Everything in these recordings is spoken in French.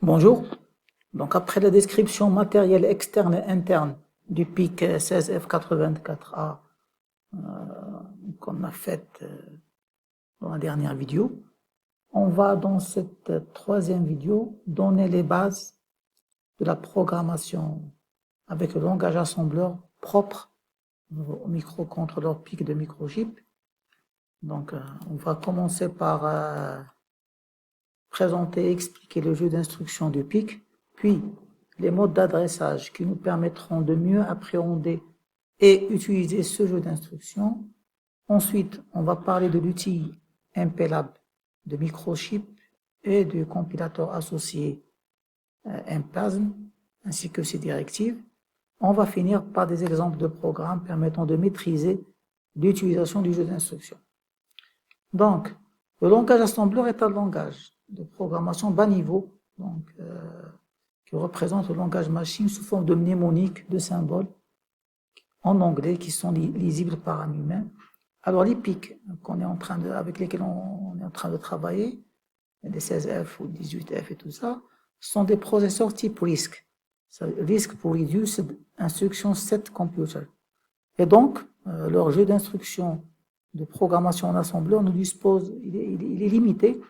Bonjour. Donc, après la description matérielle externe et interne du PIC 16F84A qu'on a faite dans la dernière vidéo, on va dans cette troisième vidéo donner les bases de la programmation avec le langage assembleur propre au microcontrôleur PIC de microchip. Donc, on va commencer par présenter et expliquer le jeu d'instructions du PIC, puis les modes d'adressage qui nous permettront de mieux appréhender et utiliser ce jeu d'instructions. Ensuite, on va parler de l'outil MPLAB de microchip et du compilateur associé MPLASM, ainsi que ses directives. On va finir par des exemples de programmes permettant de maîtriser l'utilisation du jeu d'instructions. Donc, le langage assembleur est un langage de programmation bas niveau, donc, qui représente le langage machine sous forme de mnémonique, de symboles en anglais qui sont lisibles par un humain. Alors les PIC avec lesquels on est en train de travailler, les 16F ou 18F et tout ça, sont des processeurs type RISC, RISC pour Reduced Instruction Set Computer. Et donc, leur jeu d'instructions de programmation en assembleur il est limité.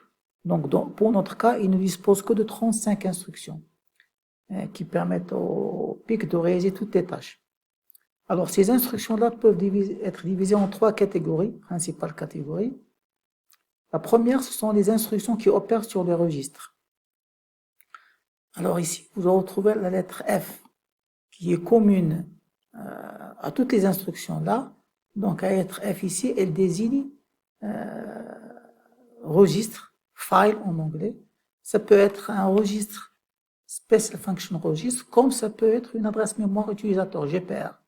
Donc, pour notre cas, il ne dispose que de 35 instructions qui permettent au PIC de réaliser toutes les tâches. Alors, ces instructions-là peuvent être divisées en trois catégories, principales catégories. La première, ce sont les instructions qui opèrent sur les registres. Alors ici, vous retrouvez la lettre F, qui est commune à toutes les instructions-là. Donc, la lettre F ici, elle désigne registre, file en anglais. Ça peut être un registre Special Function Register, comme ça peut être une adresse mémoire utilisateur, GPR.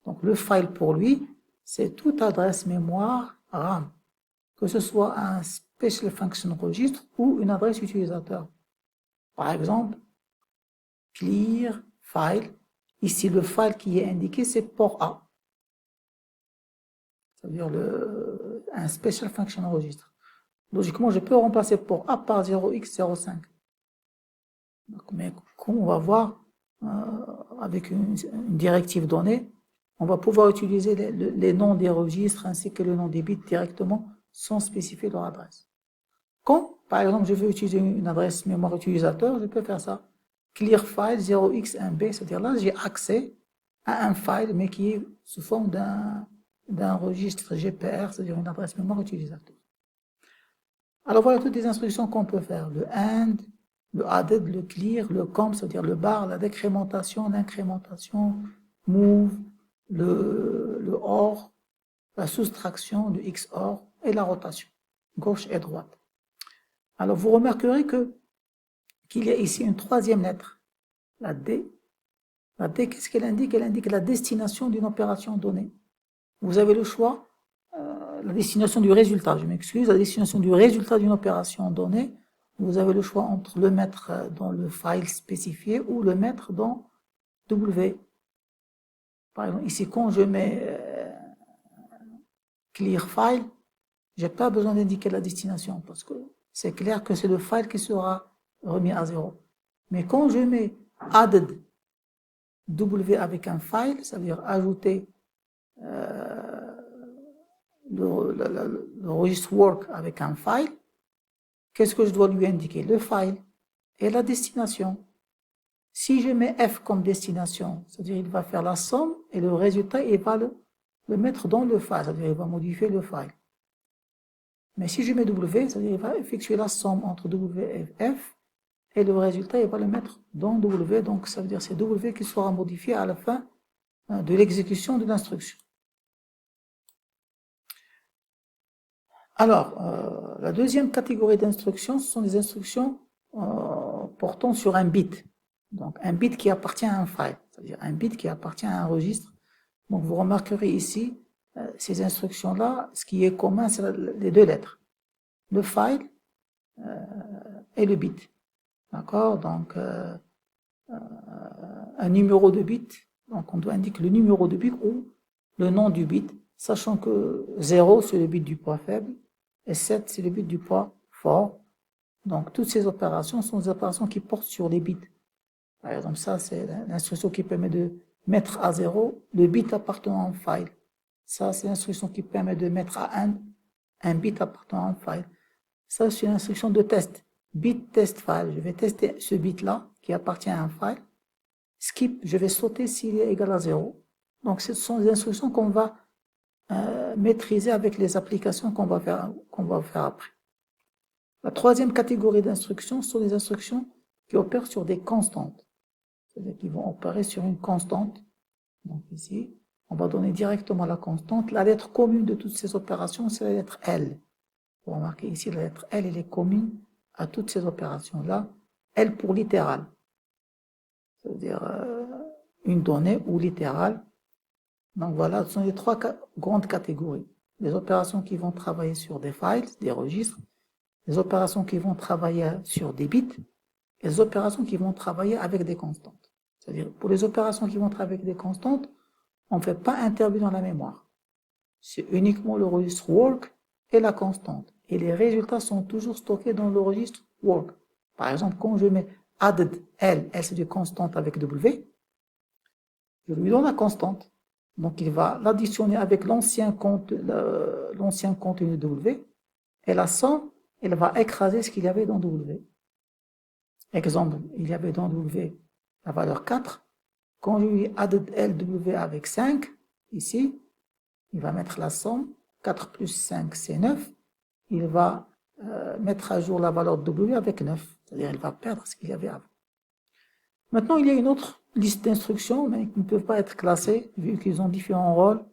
Donc, le file pour lui, c'est toute adresse mémoire RAM, que ce soit un Special Function Register ou une adresse utilisateur. Par exemple, clear file. Ici, le file qui est indiqué, c'est port A. C'est-à-dire un Special Function Register. Logiquement, je peux remplacer port A par 0x05. Mais comme on va voir, avec une directive donnée, on va pouvoir utiliser les noms des registres ainsi que le nom des bits directement sans spécifier leur adresse. Quand, par exemple, je veux utiliser une adresse mémoire utilisateur, je peux faire ça. Clear file 0x1b, c'est-à-dire là, j'ai accès à un file, mais qui est sous forme d'un registre GPR, c'est-à-dire une adresse mémoire utilisateur. Alors voilà toutes les instructions qu'on peut faire. Le AND, le added, le clear, le comp, c'est-à-dire le bar, la décrémentation, l'incrémentation, move, le OR, la soustraction, le XOR et la rotation, gauche et droite. Alors vous remarquerez qu'il y a ici une troisième lettre, la D. La D, qu'est-ce qu'elle indique? Elle indique la destination d'une opération donnée. Vous avez le choix, la destination du résultat, je m'excuse, la destination du résultat d'une opération donnée. Vous avez le choix entre le mettre dans le file spécifié ou le mettre dans W. Par exemple, ici, quand je mets clear file, j'ai pas besoin d'indiquer la destination parce que c'est clair que c'est le file qui sera remis à 0. Mais quand je mets added W avec un file, ça veut dire ajouter le registre work avec un file, qu'est-ce que je dois lui indiquer? Le file et la destination. Si je mets F comme destination, c'est-à-dire il va faire la somme et le résultat, il va le mettre dans le file, c'est-à-dire il va modifier le file. Mais si je mets W, c'est-à-dire il va effectuer la somme entre W et F, et le résultat, il va le mettre dans W, donc ça veut dire c'est W qui sera modifié à la fin de l'exécution de l'instruction. Alors, la deuxième catégorie d'instructions, ce sont des instructions portant sur un bit. Donc, un bit qui appartient à un file, c'est-à-dire un bit qui appartient à un registre. Donc, vous remarquerez ici, ces instructions-là, ce qui est commun, c'est les deux lettres. Le file et le bit. D'accord? Donc, un numéro de bit, donc on doit indiquer le numéro de bit ou le nom du bit, sachant que 0, c'est le bit du poids faible, et 7, c'est le bit du poids fort. Donc, toutes ces opérations sont des opérations qui portent sur les bits. Par exemple, ça, c'est l'instruction qui permet de mettre à 0 le bit appartenant au file. Ça, c'est l'instruction qui permet de mettre à 1 un bit appartenant au file. Ça, c'est une instruction de test. Bit test file. Je vais tester ce bit-là qui appartient à un file. Skip, je vais sauter s'il est égal à 0. Donc, ce sont des instructions qu'on va maîtriser avec les applications qu'on va faire après. La troisième catégorie d'instructions sont les instructions qui opèrent sur des constantes. C'est-à-dire qu'ils vont opérer sur une constante. Donc ici, on va donner directement la constante. La lettre commune de toutes ces opérations, c'est la lettre L. Vous remarquez ici, la lettre L, elle est commune à toutes ces opérations-là. L pour littéral. C'est-à-dire une donnée ou littérale. Donc voilà, ce sont les trois grandes catégories. Les opérations qui vont travailler sur des files, des registres, les opérations qui vont travailler sur des bits, et les opérations qui vont travailler avec des constantes. C'est-à-dire, pour les opérations qui vont travailler avec des constantes, on ne fait pas intervenir dans la mémoire. C'est uniquement le registre work et la constante. Et les résultats sont toujours stockés dans le registre work. Par exemple, quand je mets added L, L c'est une constante avec W, je lui donne la constante. Donc il va l'additionner avec l'ancien contenu W, et la somme, elle va écraser ce qu'il y avait dans W. Exemple, il y avait dans W la valeur 4. Quand je lui added LW avec 5, ici, il va mettre la somme, 4 plus 5 c'est 9. Il va mettre à jour la valeur de W avec 9, c'est-à-dire il va perdre ce qu'il y avait avant. Maintenant, il y a une autre liste d'instructions, mais qui ne peuvent pas être classées, vu qu'ils ont différents rôles.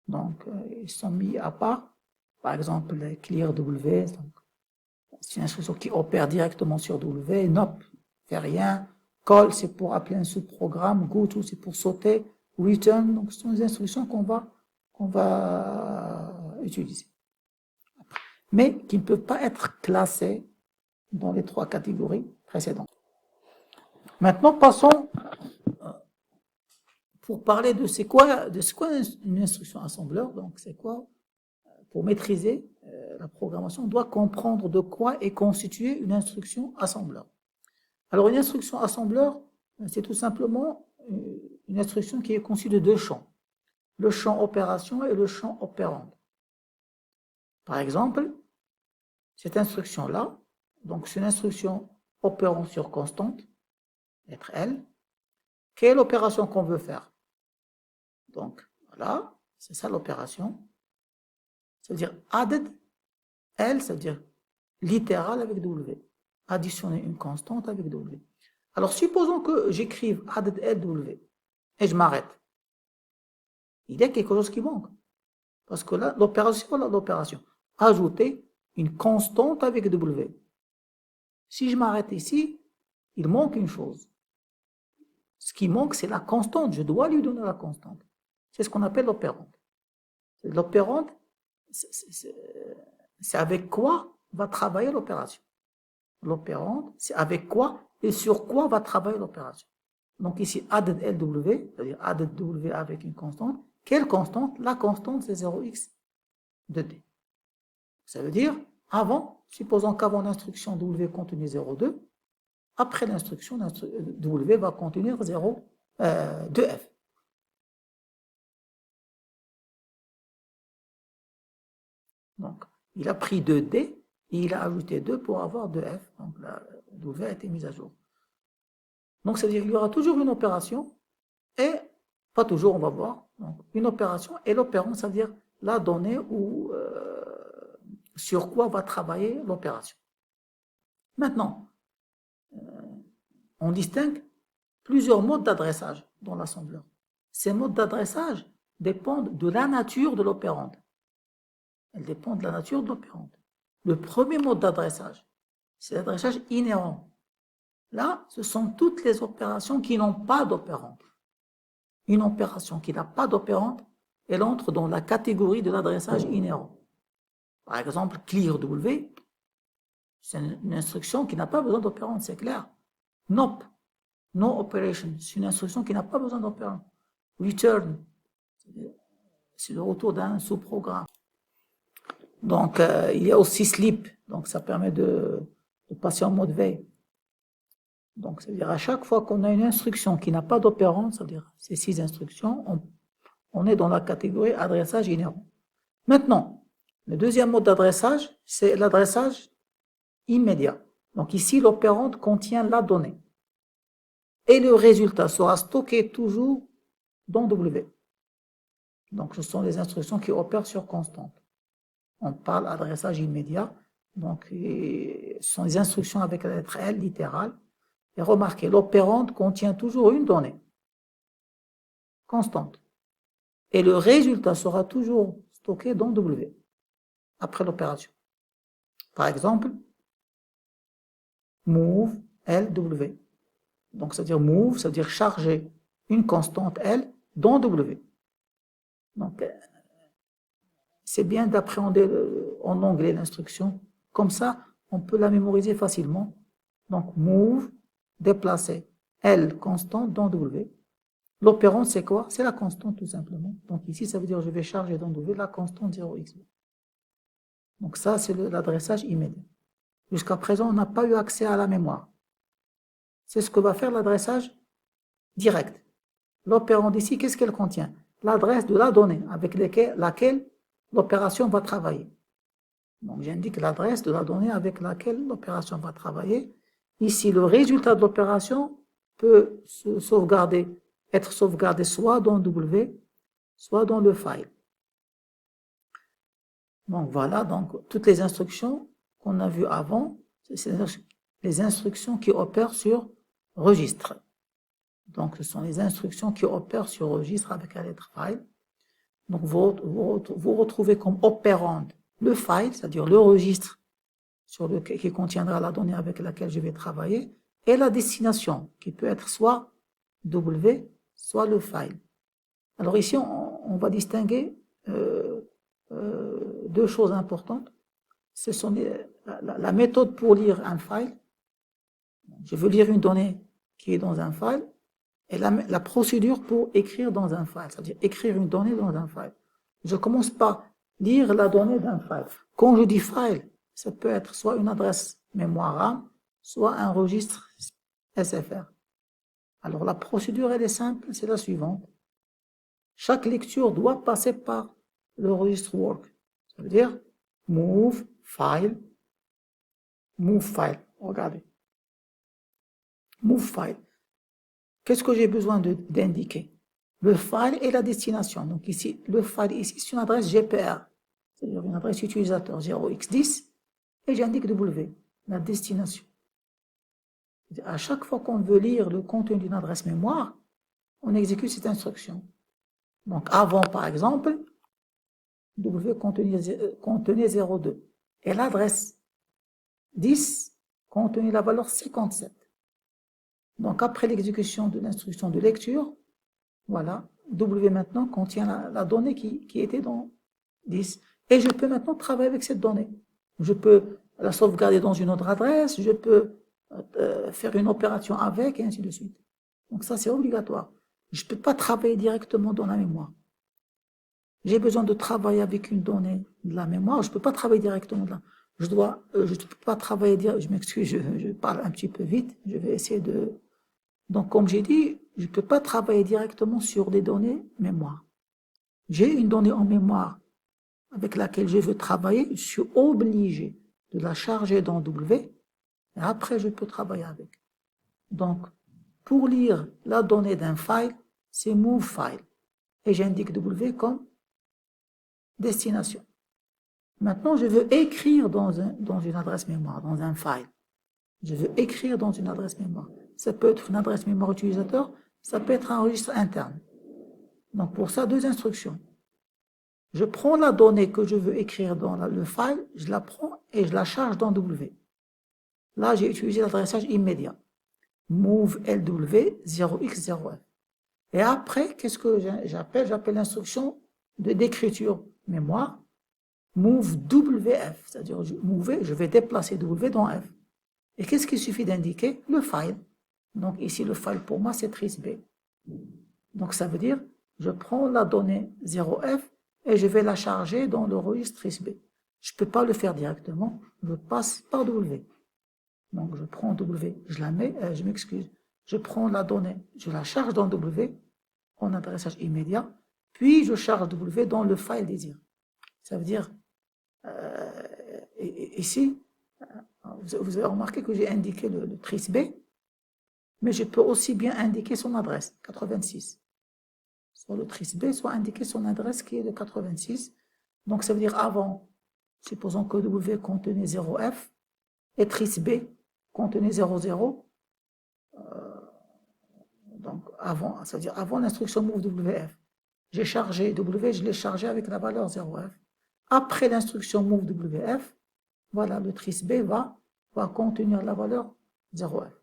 Donc, ils sont mis à part. Par exemple, clear W, c'est une instruction qui opère directement sur W. Nop, fait rien. Call, c'est pour appeler un sous-programme. Goto, c'est pour sauter. Return, donc ce sont des instructions qu'on va utiliser. Mais qui ne peuvent pas être classées dans les trois catégories précédentes. Maintenant, passons pour parler de c'est quoi une instruction assembleur. Donc, c'est quoi? Pour maîtriser la programmation, on doit comprendre de quoi est constituée une instruction assembleur. Alors, une instruction assembleur, c'est tout simplement une instruction qui est conçue de deux champs. Le champ opération et le champ opérande. Par exemple, cette instruction-là, donc c'est une instruction opérant sur constante, lettre L. Quelle est l'opération qu'on veut faire? Donc, voilà, c'est ça l'opération. C'est-à-dire added L, c'est-à-dire littéral avec W. Additionner une constante avec W. Alors, supposons que j'écrive added LW et je m'arrête. Il y a quelque chose qui manque. Parce que là, l'opération. Ajouter une constante avec W. Si je m'arrête ici, il manque une chose. Ce qui manque, c'est la constante. Je dois lui donner la constante. C'est ce qu'on appelle l'opérande. L'opérande, c'est avec quoi va travailler l'opération. L'opérande, c'est avec quoi et sur quoi va travailler l'opération. Donc ici, added LW, c'est-à-dire added W avec une constante. Quelle constante? La constante, c'est 0x de D. Ça veut dire, supposons qu'avant l'instruction W contenait 0,2, après l'instruction, W va contenir 2F. Donc, il a pris 2D et il a ajouté 2 pour avoir 2F. Donc, la W a été mise à jour. Donc, ça veut dire qu'il y aura toujours une opération et, pas toujours, on va voir, donc, une opération et l'opérant, ça veut dire la donnée ou sur quoi va travailler l'opération. Maintenant, on distingue plusieurs modes d'adressage dans l'assembleur. Ces modes d'adressage dépendent de la nature de l'opérande. Elles dépendent de la nature de l'opérande. Le premier mode d'adressage, c'est l'adressage inhérent. Là, ce sont toutes les opérations qui n'ont pas d'opérande. Une opération qui n'a pas d'opérande, elle entre dans la catégorie de l'adressage inhérent. Par exemple, clear W, c'est une instruction qui n'a pas besoin d'opérande, c'est clair. Nop, no operation, c'est une instruction qui n'a pas besoin d'opérande. Return, c'est le retour d'un sous-programme. Donc, il y a aussi sleep, donc ça permet de de passer en mode veille. Donc, c'est-à-dire à chaque fois qu'on a une instruction qui n'a pas d'opérand, c'est-à-dire ces 6 instructions, on est dans la catégorie adressage inhérent. Maintenant, le deuxième mode d'adressage, c'est l'adressage immédiat. Donc ici, l'opérande contient la donnée. Et le résultat sera stocké toujours dans W. Donc ce sont les instructions qui opèrent sur constante. On parle d'adressage immédiat. Donc ce sont des instructions avec la lettre L littérale. Et remarquez, l'opérande contient toujours une donnée constante. Et le résultat sera toujours stocké dans W, après l'opération. Par exemple, move LW. Donc, c'est-à-dire move, c'est-à-dire charger une constante L dans W. Donc, c'est bien d'appréhender en anglais l'instruction. Comme ça, on peut la mémoriser facilement. Donc, move, déplacer L constante dans W. L'opérand, c'est quoi? C'est la constante, tout simplement. Donc, ici, ça veut dire que je vais charger dans W la constante 0x. Donc, ça, c'est l'adressage immédiat. Jusqu'à présent, on n'a pas eu accès à la mémoire. C'est ce que va faire l'adressage direct. L'opérande ici, qu'est-ce qu'elle contient? L'adresse de la donnée avec laquelle l'opération va travailler. Donc, j'indique l'adresse de la donnée avec laquelle l'opération va travailler. Ici, le résultat de l'opération peut être sauvegardé soit dans W, soit dans le file. Donc, voilà, donc, toutes les instructions qu'on a vues avant, c'est les instructions qui opèrent sur registre. Donc, ce sont les instructions qui opèrent sur registre avec la lettre file. Donc, vous retrouvez comme opérande le file, c'est-à-dire le registre qui contiendra la donnée avec laquelle je vais travailler, et la destination, qui peut être soit W, soit le file. Alors ici, on va distinguer deux choses importantes. Ce sont la méthode pour lire un file. Je veux lire une donnée qui est dans un file, et la procédure pour écrire dans un file, c'est-à-dire écrire une donnée dans un file. Je commence par lire la donnée d'un file. Quand je dis file, ça peut être soit une adresse mémoire RAM, soit un registre SFR. Alors la procédure, elle est simple, c'est la suivante. Chaque lecture doit passer par le registre work. Ça veut dire move file. Regardez. Move file. Qu'est-ce que j'ai besoin d'indiquer? Le file et la destination. Donc ici, le file ici, c'est une adresse GPR, c'est-à-dire une adresse utilisateur 0x10, et j'indique W, la destination. À chaque fois qu'on veut lire le contenu d'une adresse mémoire, on exécute cette instruction. Donc avant, par exemple, W contenait 0,2. Et l'adresse 10 contenait la valeur 57. Donc après l'exécution de l'instruction de lecture, voilà, W maintenant contient la donnée qui était dans 10. Et je peux maintenant travailler avec cette donnée. Je peux la sauvegarder dans une autre adresse, je peux faire une opération avec, et ainsi de suite. Donc ça, c'est obligatoire. Je ne peux pas travailler directement dans la mémoire. J'ai besoin de travailler avec une donnée de la mémoire, je ne peux pas travailler directement là. Je ne peux pas travailler je m'excuse, je parle un petit peu vite, je vais essayer de... Donc, comme j'ai dit, je ne peux pas travailler directement sur des données mémoire. J'ai une donnée en mémoire avec laquelle je veux travailler, je suis obligé de la charger dans W, et après je peux travailler avec. Donc, pour lire la donnée d'un file, c'est move file, et j'indique W comme destination. Maintenant, je veux écrire dans une adresse mémoire, dans un file. Je veux écrire dans une adresse mémoire. Ça peut être une adresse mémoire utilisateur, ça peut être un registre interne. Donc, pour ça, deux instructions. Je prends la donnée que je veux écrire dans le file, je la prends et je la charge dans W. Là, j'ai utilisé l'adressage immédiat. Move LW 0x0f. Et après, qu'est-ce que j'appelle? J'appelle l'instruction d'écriture mémoire. Move WF, c'est-à-dire je vais déplacer W dans F. Et qu'est-ce qu'il suffit d'indiquer? Le file. Donc ici, le file pour moi, c'est TRISB. Donc ça veut dire, je prends la donnée 0F et je vais la charger dans le registre TRISB. Je ne peux pas le faire directement, je passe par W. Donc, je prends W, je la mets, je m'excuse, je prends la donnée, je la charge dans W, en adressage immédiat, puis je charge W dans le file désir. Ça veut dire, ici, vous avez remarqué que j'ai indiqué le trice B, mais je peux aussi bien indiquer son adresse, 86. Soit le trice B, soit indiquer son adresse qui est de 86. Donc, ça veut dire avant, supposons que W contenait 0F, et trice B contenait 00. Donc, avant, ça veut dire avant l'instruction move WF. J'ai chargé W, je l'ai chargé avec la valeur 0F. Après l'instruction move WF, voilà, le trice B va contenir la valeur 0F.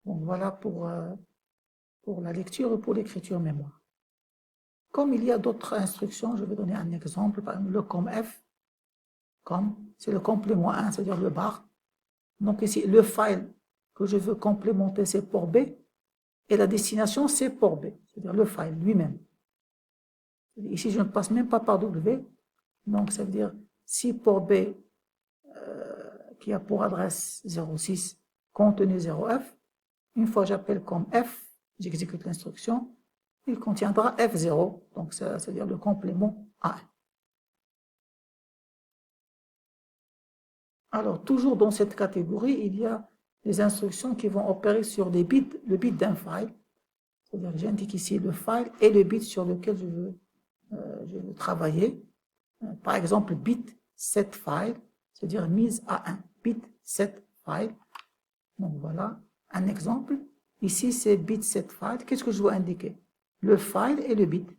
Donc, voilà pour la lecture et pour l'écriture mémoire. Comme il y a d'autres instructions, je vais donner un exemple, par exemple le COMF, c'est le complément 1, c'est-à-dire le bar. Donc ici, le file que je veux complémenter, c'est port B, et la destination, c'est port B, c'est-à-dire le file lui-même. Ici, je ne passe même pas par W, donc ça veut dire si port B, qui a pour adresse 06, contenait 0F, une fois j'appelle comme F, j'exécute l'instruction, il contiendra F0, donc c'est-à-dire le complément A1. Alors, toujours dans cette catégorie, il y a des instructions qui vont opérer sur des bits, le bit d'un file. C'est-à-dire que j'indique ici le file et le bit sur lequel je veux travailler. Par exemple, bit set file, c'est-à-dire mise à 1, bit set file. Donc voilà un exemple. Ici, c'est bit set file. Qu'est-ce que je dois indiquer? Le file et le bit.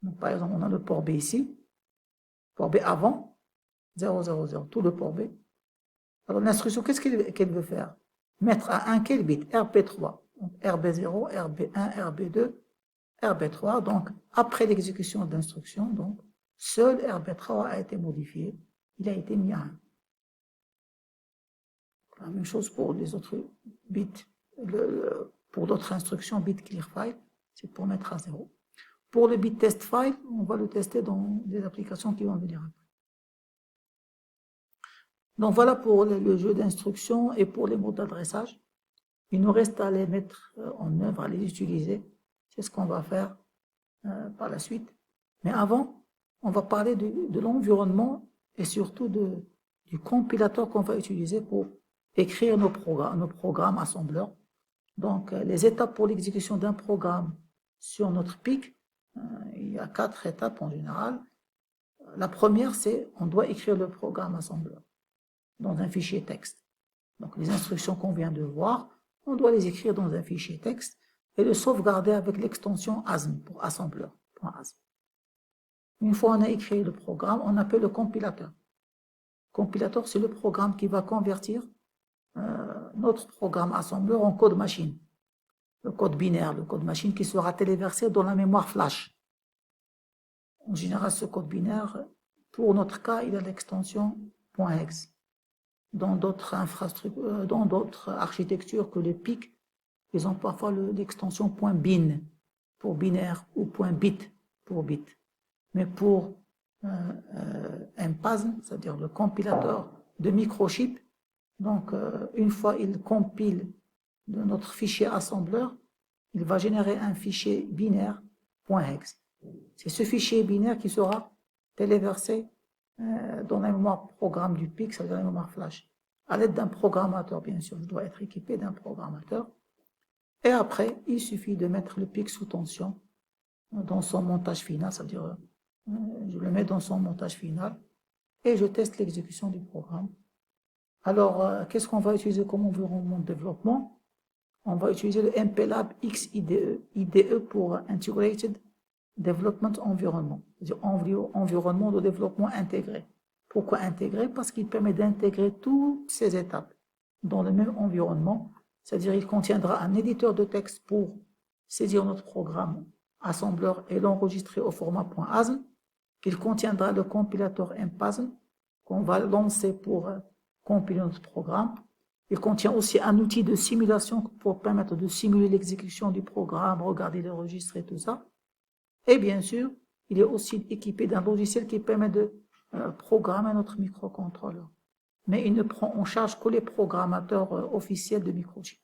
Donc, par exemple, on a le port B ici, port B avant, 000, tout le port B. Alors l'instruction, qu'est-ce qu'elle veut faire? Mettre à 1 quel bit? RB3. Donc RB0, RB1, RB2, RB3. Donc après l'exécution de l'instruction, donc seul RB3 a été modifié. Il a été mis à 1. La même chose pour les autres bits. Pour d'autres instructions, bit clear file, c'est pour mettre à 0. Pour le bit test file, on va le tester dans des applications qui vont venir après. Donc voilà pour le jeu d'instructions et pour les mots d'adressage. Il nous reste à les mettre en œuvre, à les utiliser. C'est ce qu'on va faire par la suite. Mais avant, on va parler de l'environnement et surtout du compilateur qu'on va utiliser pour écrire nos programmes assembleurs. Donc, les étapes pour l'exécution d'un programme sur notre PIC, il y a 4 étapes en général. La première, c'est on doit écrire le programme assembleur dans un fichier texte. Donc, les instructions qu'on vient de voir, on doit les écrire dans un fichier texte et le sauvegarder avec l'extension ASM pour assembleur.asm. Une fois on a écrit le programme, on appelle le compilateur. Le compilateur, c'est le programme qui va convertir notre programme assembleur en code machine. Le code binaire, le code machine qui sera téléversé dans la mémoire flash. En général, ce code binaire, pour notre cas, il a l'extension .hex. Dans d'autres architectures que les PIC, ils ont parfois l'extension .bin pour binaire ou .bit pour bit. Mais pour MPASM, c'est-à-dire le compilateur de microchip, donc une fois il compile de notre fichier assembleur, il va générer un fichier binaire .hex. C'est ce fichier binaire qui sera téléversé dans la mémoire programme du PIC, c'est-à-dire la mémoire flash, à l'aide d'un programmateur, bien sûr. Je dois être équipé d'un programmateur. Et après, il suffit de mettre le PIC sous tension dans son montage final, c'est-à-dire je le mets dans son montage final et je teste l'exécution du programme. Alors, qu'est-ce qu'on va utiliser comme environnement de développement? On va utiliser le MPLAB XIDE, IDE pour Integrated Development Environment, c'est-à-dire environnement de développement intégré. Pourquoi intégré? Parce qu'il permet d'intégrer toutes ces étapes dans le même environnement, c'est-à-dire il contiendra un éditeur de texte pour saisir notre programme assembleur et l'enregistrer au format .asm. Il contiendra le compilateur MPASM qu'on va lancer pour compiler notre programme. Il contient aussi un outil de simulation pour permettre de simuler l'exécution du programme, regarder les registres et tout ça. Et bien sûr, il est aussi équipé d'un logiciel qui permet de programmer notre microcontrôleur. mais il ne prend en charge que les programmateurs officiels de microchip.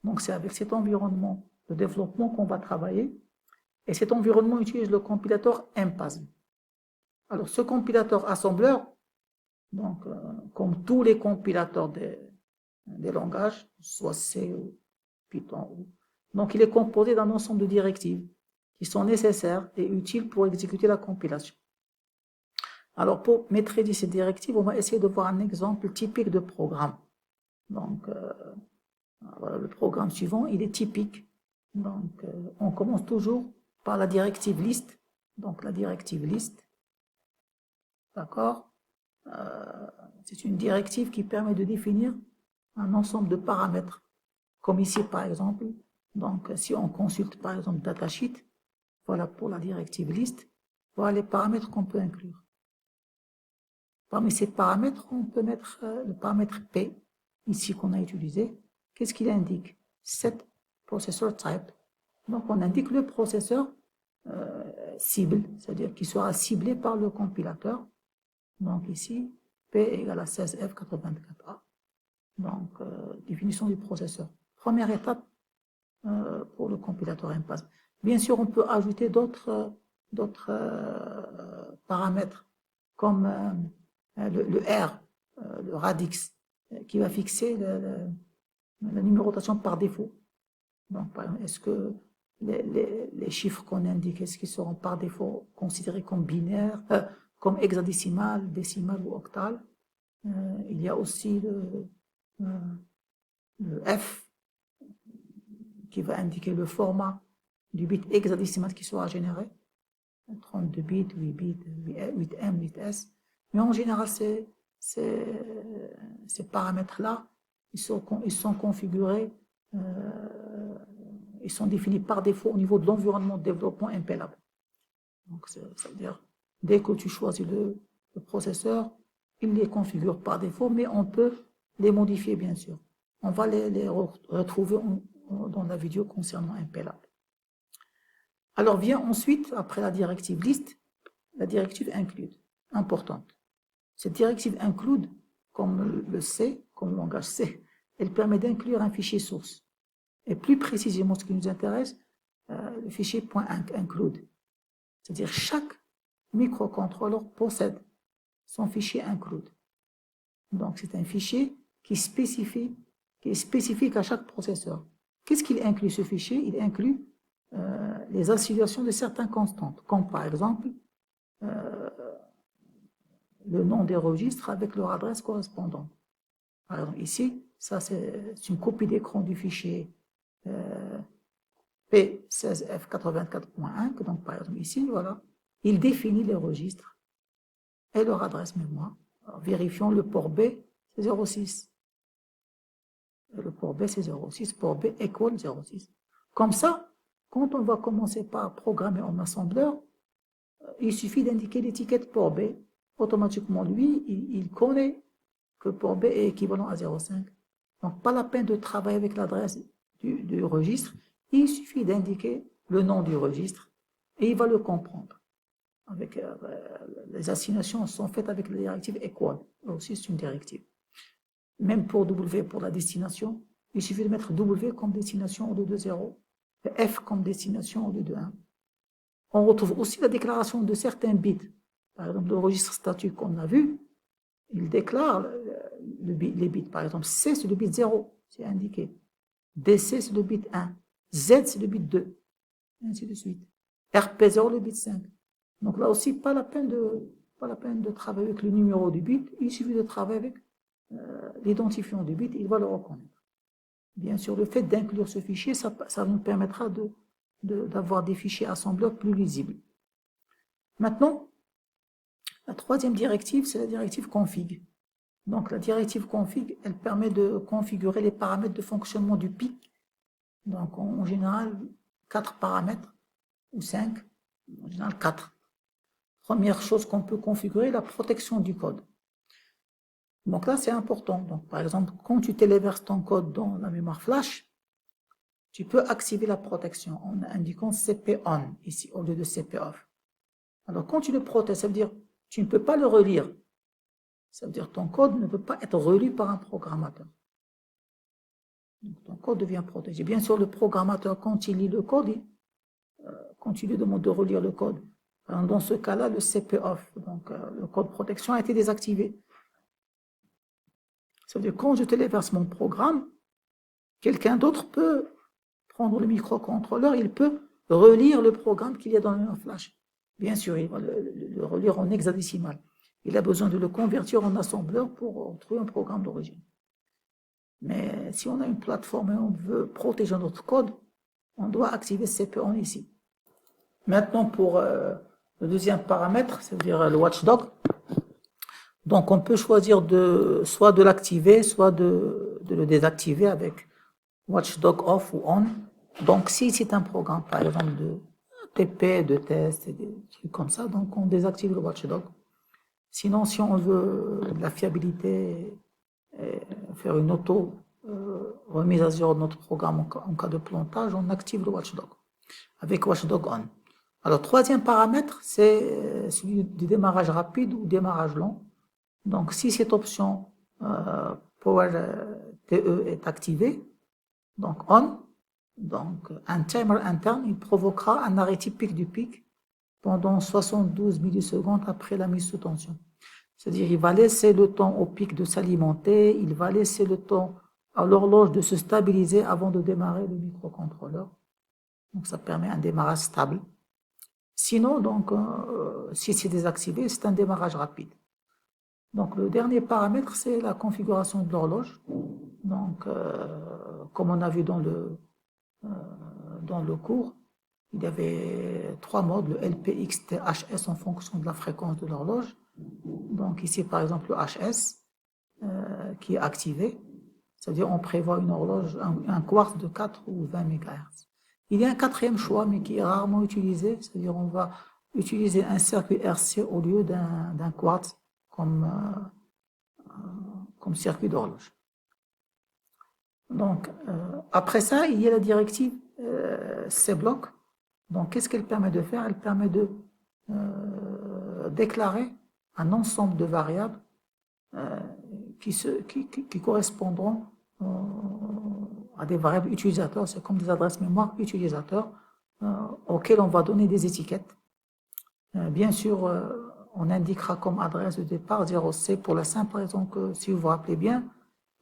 Donc c'est avec cet environnement de développement qu'on va travailler, et cet environnement utilise le compilateur MPASM. Alors ce compilateur assembleur, donc comme tous les compilateurs des langages, soit C ou Python, donc il est composé d'un ensemble de directives qui sont nécessaires et utiles pour exécuter la compilation. Alors pour maîtriser ces directives, on va essayer de voir un exemple typique de programme. Donc voilà, le programme suivant, il est typique. Donc on commence toujours par la directive list. Donc la directive list, d'accord, c'est une directive qui permet de définir un ensemble de paramètres, comme ici par exemple. Donc si on consulte par exemple datasheet, voilà pour la directive list, voilà les paramètres qu'on peut inclure. Parmi ces paramètres, on peut mettre le paramètre P, ici qu'on a utilisé. Qu'est-ce qu'il indique? Set processor type. Donc on indique le processeur cible, c'est-à-dire qui sera ciblé par le compilateur. Donc ici, P égale à 16F84A. Donc définition du processeur. Première étape pour le compilateur MPASM. Bien sûr, on peut ajouter d'autres paramètres, comme le R, le radix, qui va fixer la numérotation par défaut. Donc, par exemple, est-ce que les chiffres qu'on indique, est-ce qu'ils seront par défaut considérés comme binaires, comme hexadécimal, décimal ou octal? Il y a aussi le F, qui va indiquer le format du bit hexadécimal qui sera généré. 32 bits, 8 bits, 8M, 8S. Mais en général, ces paramètres-là, ils sont configurés, ils sont définis par défaut au niveau de l'environnement de développement MPLAB. Donc, ça veut dire, dès que tu choisis le processeur, il les configure par défaut, mais on peut les modifier, bien sûr. On va les retrouver dans la vidéo concernant MPLAB. Alors vient ensuite, après la directive list, la directive include, importante. Cette directive include, comme le C, comme le langage C, elle permet d'inclure un fichier source. Et plus précisément, ce qui nous intéresse, le fichier .include. C'est-à-dire chaque microcontrôleur possède son fichier include. Donc c'est un fichier qui est spécifique à chaque processeur. Qu'est-ce qu'il inclut ce fichier? Il inclut les associations de certaines constantes, comme par exemple le nom des registres avec leur adresse correspondante. Par exemple, ici, ça c'est une copie d'écran du fichier P16F84.1. Donc, par exemple, ici, voilà, il définit les registres et leur adresse mémoire. Alors, vérifions le port B, c'est 06. Et le port B, c'est 06. Port B équal 06. Comme ça, quand on va commencer par programmer en assembleur, il suffit d'indiquer l'étiquette port B. Automatiquement, lui, il connaît que port B est équivalent à 0,5. Donc, pas la peine de travailler avec l'adresse du registre. Il suffit d'indiquer le nom du registre et il va le comprendre. Les assignations sont faites avec la directive equal. Aussi, c'est une directive. Même pour W, pour la destination, il suffit de mettre W comme destination au lieu de 0, et F comme destination au lieu de 1. On retrouve aussi la déclaration de certains bits. Par exemple, le registre statut qu'on a vu, il déclare les bits. Par exemple, C, c'est le bit 0, c'est indiqué. DC, c'est le bit 1. Z, c'est le bit 2. Et ainsi de suite. RP0, le bit 5. Donc là aussi, pas la peine de travailler avec le numéro du bit. Il suffit de travailler avec l'identifiant du bit, il va le reconnaître. Bien sûr, le fait d'inclure ce fichier, ça nous permettra d'avoir des fichiers assembleurs plus lisibles. Maintenant, la troisième directive, c'est la directive config. Donc la directive config, elle permet de configurer les paramètres de fonctionnement du PIC. Donc en général, 4 paramètres, ou 5, en général 4. Première chose qu'on peut configurer, la protection du code. Donc là, c'est important. Donc, par exemple, quand tu téléverses ton code dans la mémoire flash, tu peux activer la protection en indiquant CP on ici au lieu de CP off. Alors, quand tu le protèges, ça veut dire que tu ne peux pas le relire. Ça veut dire que ton code ne peut pas être relu par un programmateur. Donc, ton code devient protégé. Bien sûr, le programmateur, quand il lit le code, quand il lui demande de relire le code, dans ce cas-là, le CP-off, donc le code protection, a été désactivé. Ça veut dire que quand je téléverse mon programme, quelqu'un d'autre peut prendre le microcontrôleur, il peut relire le programme qu'il y a dans le flash. Bien sûr, il va le relire en hexadécimal. Il a besoin de le convertir en assembleur pour trouver un programme d'origine. Mais si on a une plateforme et on veut protéger notre code, on doit activer CP-on ici. Maintenant, pour le deuxième paramètre, c'est-à-dire le watchdog, donc on peut choisir soit de l'activer, soit de le désactiver avec watchdog off ou on. Donc si c'est un programme, par exemple, de TP, de test, et des trucs comme ça, donc on désactive le watchdog. Sinon, si on veut de la fiabilité et faire une remise à zéro de notre programme en cas de plantage, on active le watchdog avec watchdog on. Alors, troisième paramètre, c'est celui du démarrage rapide ou démarrage long. Donc, si cette option Power TE est activée, donc on, donc un timer interne, il provoquera un arrêt typique du pic pendant 72 millisecondes après la mise sous tension. C'est-à-dire, il va laisser le temps au pic de s'alimenter, il va laisser le temps à l'horloge de se stabiliser avant de démarrer le microcontrôleur. Donc, ça permet un démarrage stable. Sinon, donc, si c'est désactivé, c'est un démarrage rapide. Donc, le dernier paramètre, c'est la configuration de l'horloge. Donc, comme on a vu dans le cours, il y avait 3 modes, le LPX, THS en fonction de la fréquence de l'horloge. Donc, ici, par exemple, le HS qui est activé. C'est-à-dire, on prévoit une horloge, un quartz de 4 ou 20 MHz. Il y a un quatrième choix, mais qui est rarement utilisé. C'est-à-dire, on va utiliser un circuit RC au lieu d'un quartz comme circuit d'horloge. Donc, après ça, il y a la directive cblock. Donc, qu'est-ce qu'elle permet de faire? Elle permet de déclarer un ensemble de variables qui correspondront à des variables utilisateurs. C'est comme des adresses mémoire utilisateurs auxquelles on va donner des étiquettes. Bien sûr, on indiquera comme adresse de départ 0C pour la simple raison que, si vous vous rappelez bien,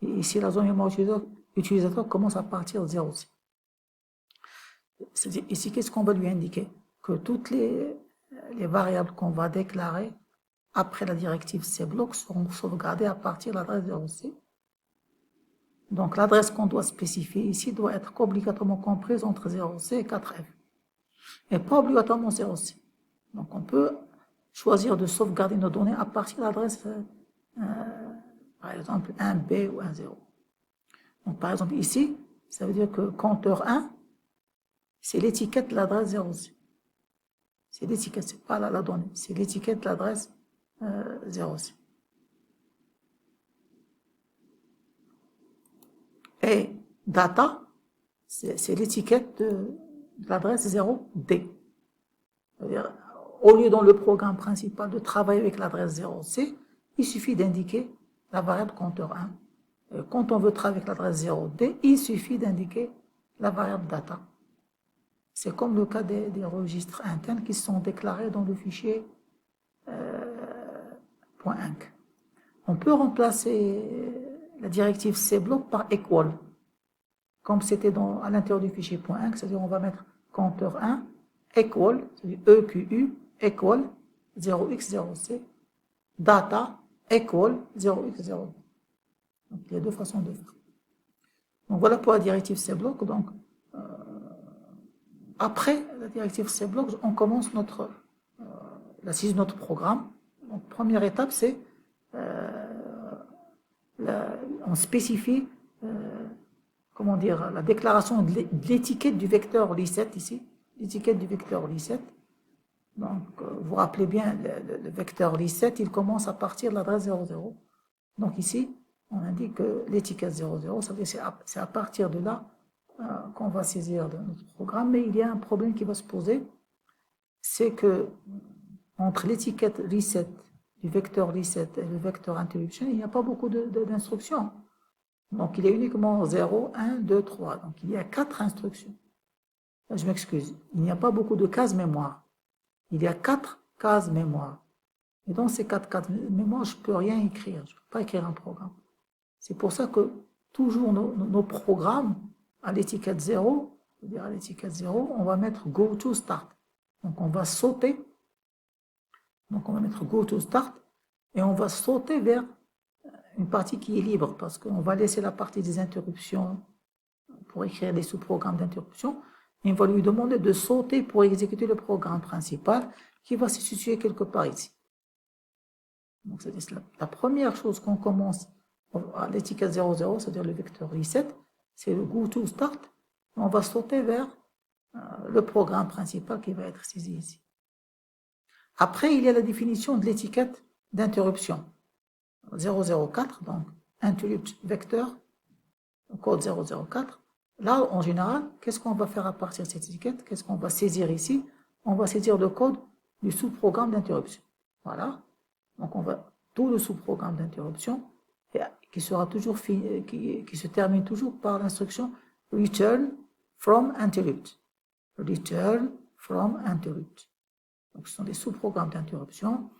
ici la zone mémoire utilisateur commence à partir de 0C. C'est-à-dire, ici, qu'est-ce qu'on va lui indiquer? Que toutes les variables qu'on va déclarer après la directive cblock seront sauvegardées à partir de l'adresse 0C. Donc, l'adresse qu'on doit spécifier ici doit être obligatoirement comprise entre 0C et 4F. Et pas obligatoirement 0C. Donc, on peut choisir de sauvegarder nos données à partir de l'adresse, par exemple, 1B ou 1.0. Donc, par exemple, ici, ça veut dire que compteur 1, c'est l'étiquette de l'adresse 0C. C'est l'étiquette, c'est pas la donnée, c'est l'étiquette de l'adresse 0C. Et data, c'est l'étiquette de l'adresse 0D. C'est-à-dire, au lieu dans le programme principal de travailler avec l'adresse 0C, il suffit d'indiquer la variable compteur 1. Et quand on veut travailler avec l'adresse 0D, il suffit d'indiquer la variable data. C'est comme le cas des registres internes qui sont déclarés dans le fichier .inc. On peut remplacer la directive cblock par equal, comme c'était à l'intérieur du fichier .inc, c'est-à-dire on va mettre compteur 1 equal, c'est-à-dire EQU equal 0x0c, data equal 0x0. Donc il y a deux façons de faire. Donc voilà pour la directive cblock. Donc après la directive cblock, on commence la saisie de notre programme. Donc première étape, c'est on spécifie la déclaration de l'étiquette du vecteur Lie7 ici, l'étiquette du vecteur Lie7. Donc, vous vous rappelez bien, le vecteur Lie7, il commence à partir de l'adresse 00. Donc ici, on indique que l'étiquette 00, ça veut dire c'est à partir de là qu'on va saisir de notre programme. Mais il y a un problème qui va se poser, c'est que entre l'étiquette Lie7 du vecteur reset et le vecteur interruption, il n'y a pas beaucoup d'instructions. Donc, il y a uniquement 0, 1, 2, 3. Donc, il y a 4 instructions. Là, je m'excuse. Il n'y a pas beaucoup de cases mémoire. Il y a 4 cases mémoire. Et dans ces 4 cases mémoire, je ne peux rien écrire. Je ne peux pas écrire un programme. C'est pour ça que toujours nos programmes, à l'étiquette 0, c'est-à-dire à l'étiquette 0, on va mettre go to start. Donc, on va sauter. Donc, on va mettre go to start et on va sauter vers une partie qui est libre parce qu'on va laisser la partie des interruptions pour écrire des sous-programmes d'interruption et on va lui demander de sauter pour exécuter le programme principal qui va se situer quelque part ici. Donc, c'est la première chose qu'on commence à l'étiquette 00, c'est-à-dire le vecteur reset, c'est le go to start. On va sauter vers le programme principal qui va être saisi ici. Après, il y a la définition de l'étiquette d'interruption. 004, donc interrupt vecteur, code 004. Là, en général, qu'est-ce qu'on va faire à partir de cette étiquette? Qu'est-ce qu'on va saisir ici? On va saisir le code du sous-programme d'interruption. Voilà. Donc, on va tout le sous-programme d'interruption qui sera toujours qui se termine toujours par l'instruction return from interrupt. Return from interrupt. Donc, ce sont des sous-programmes d'interruption.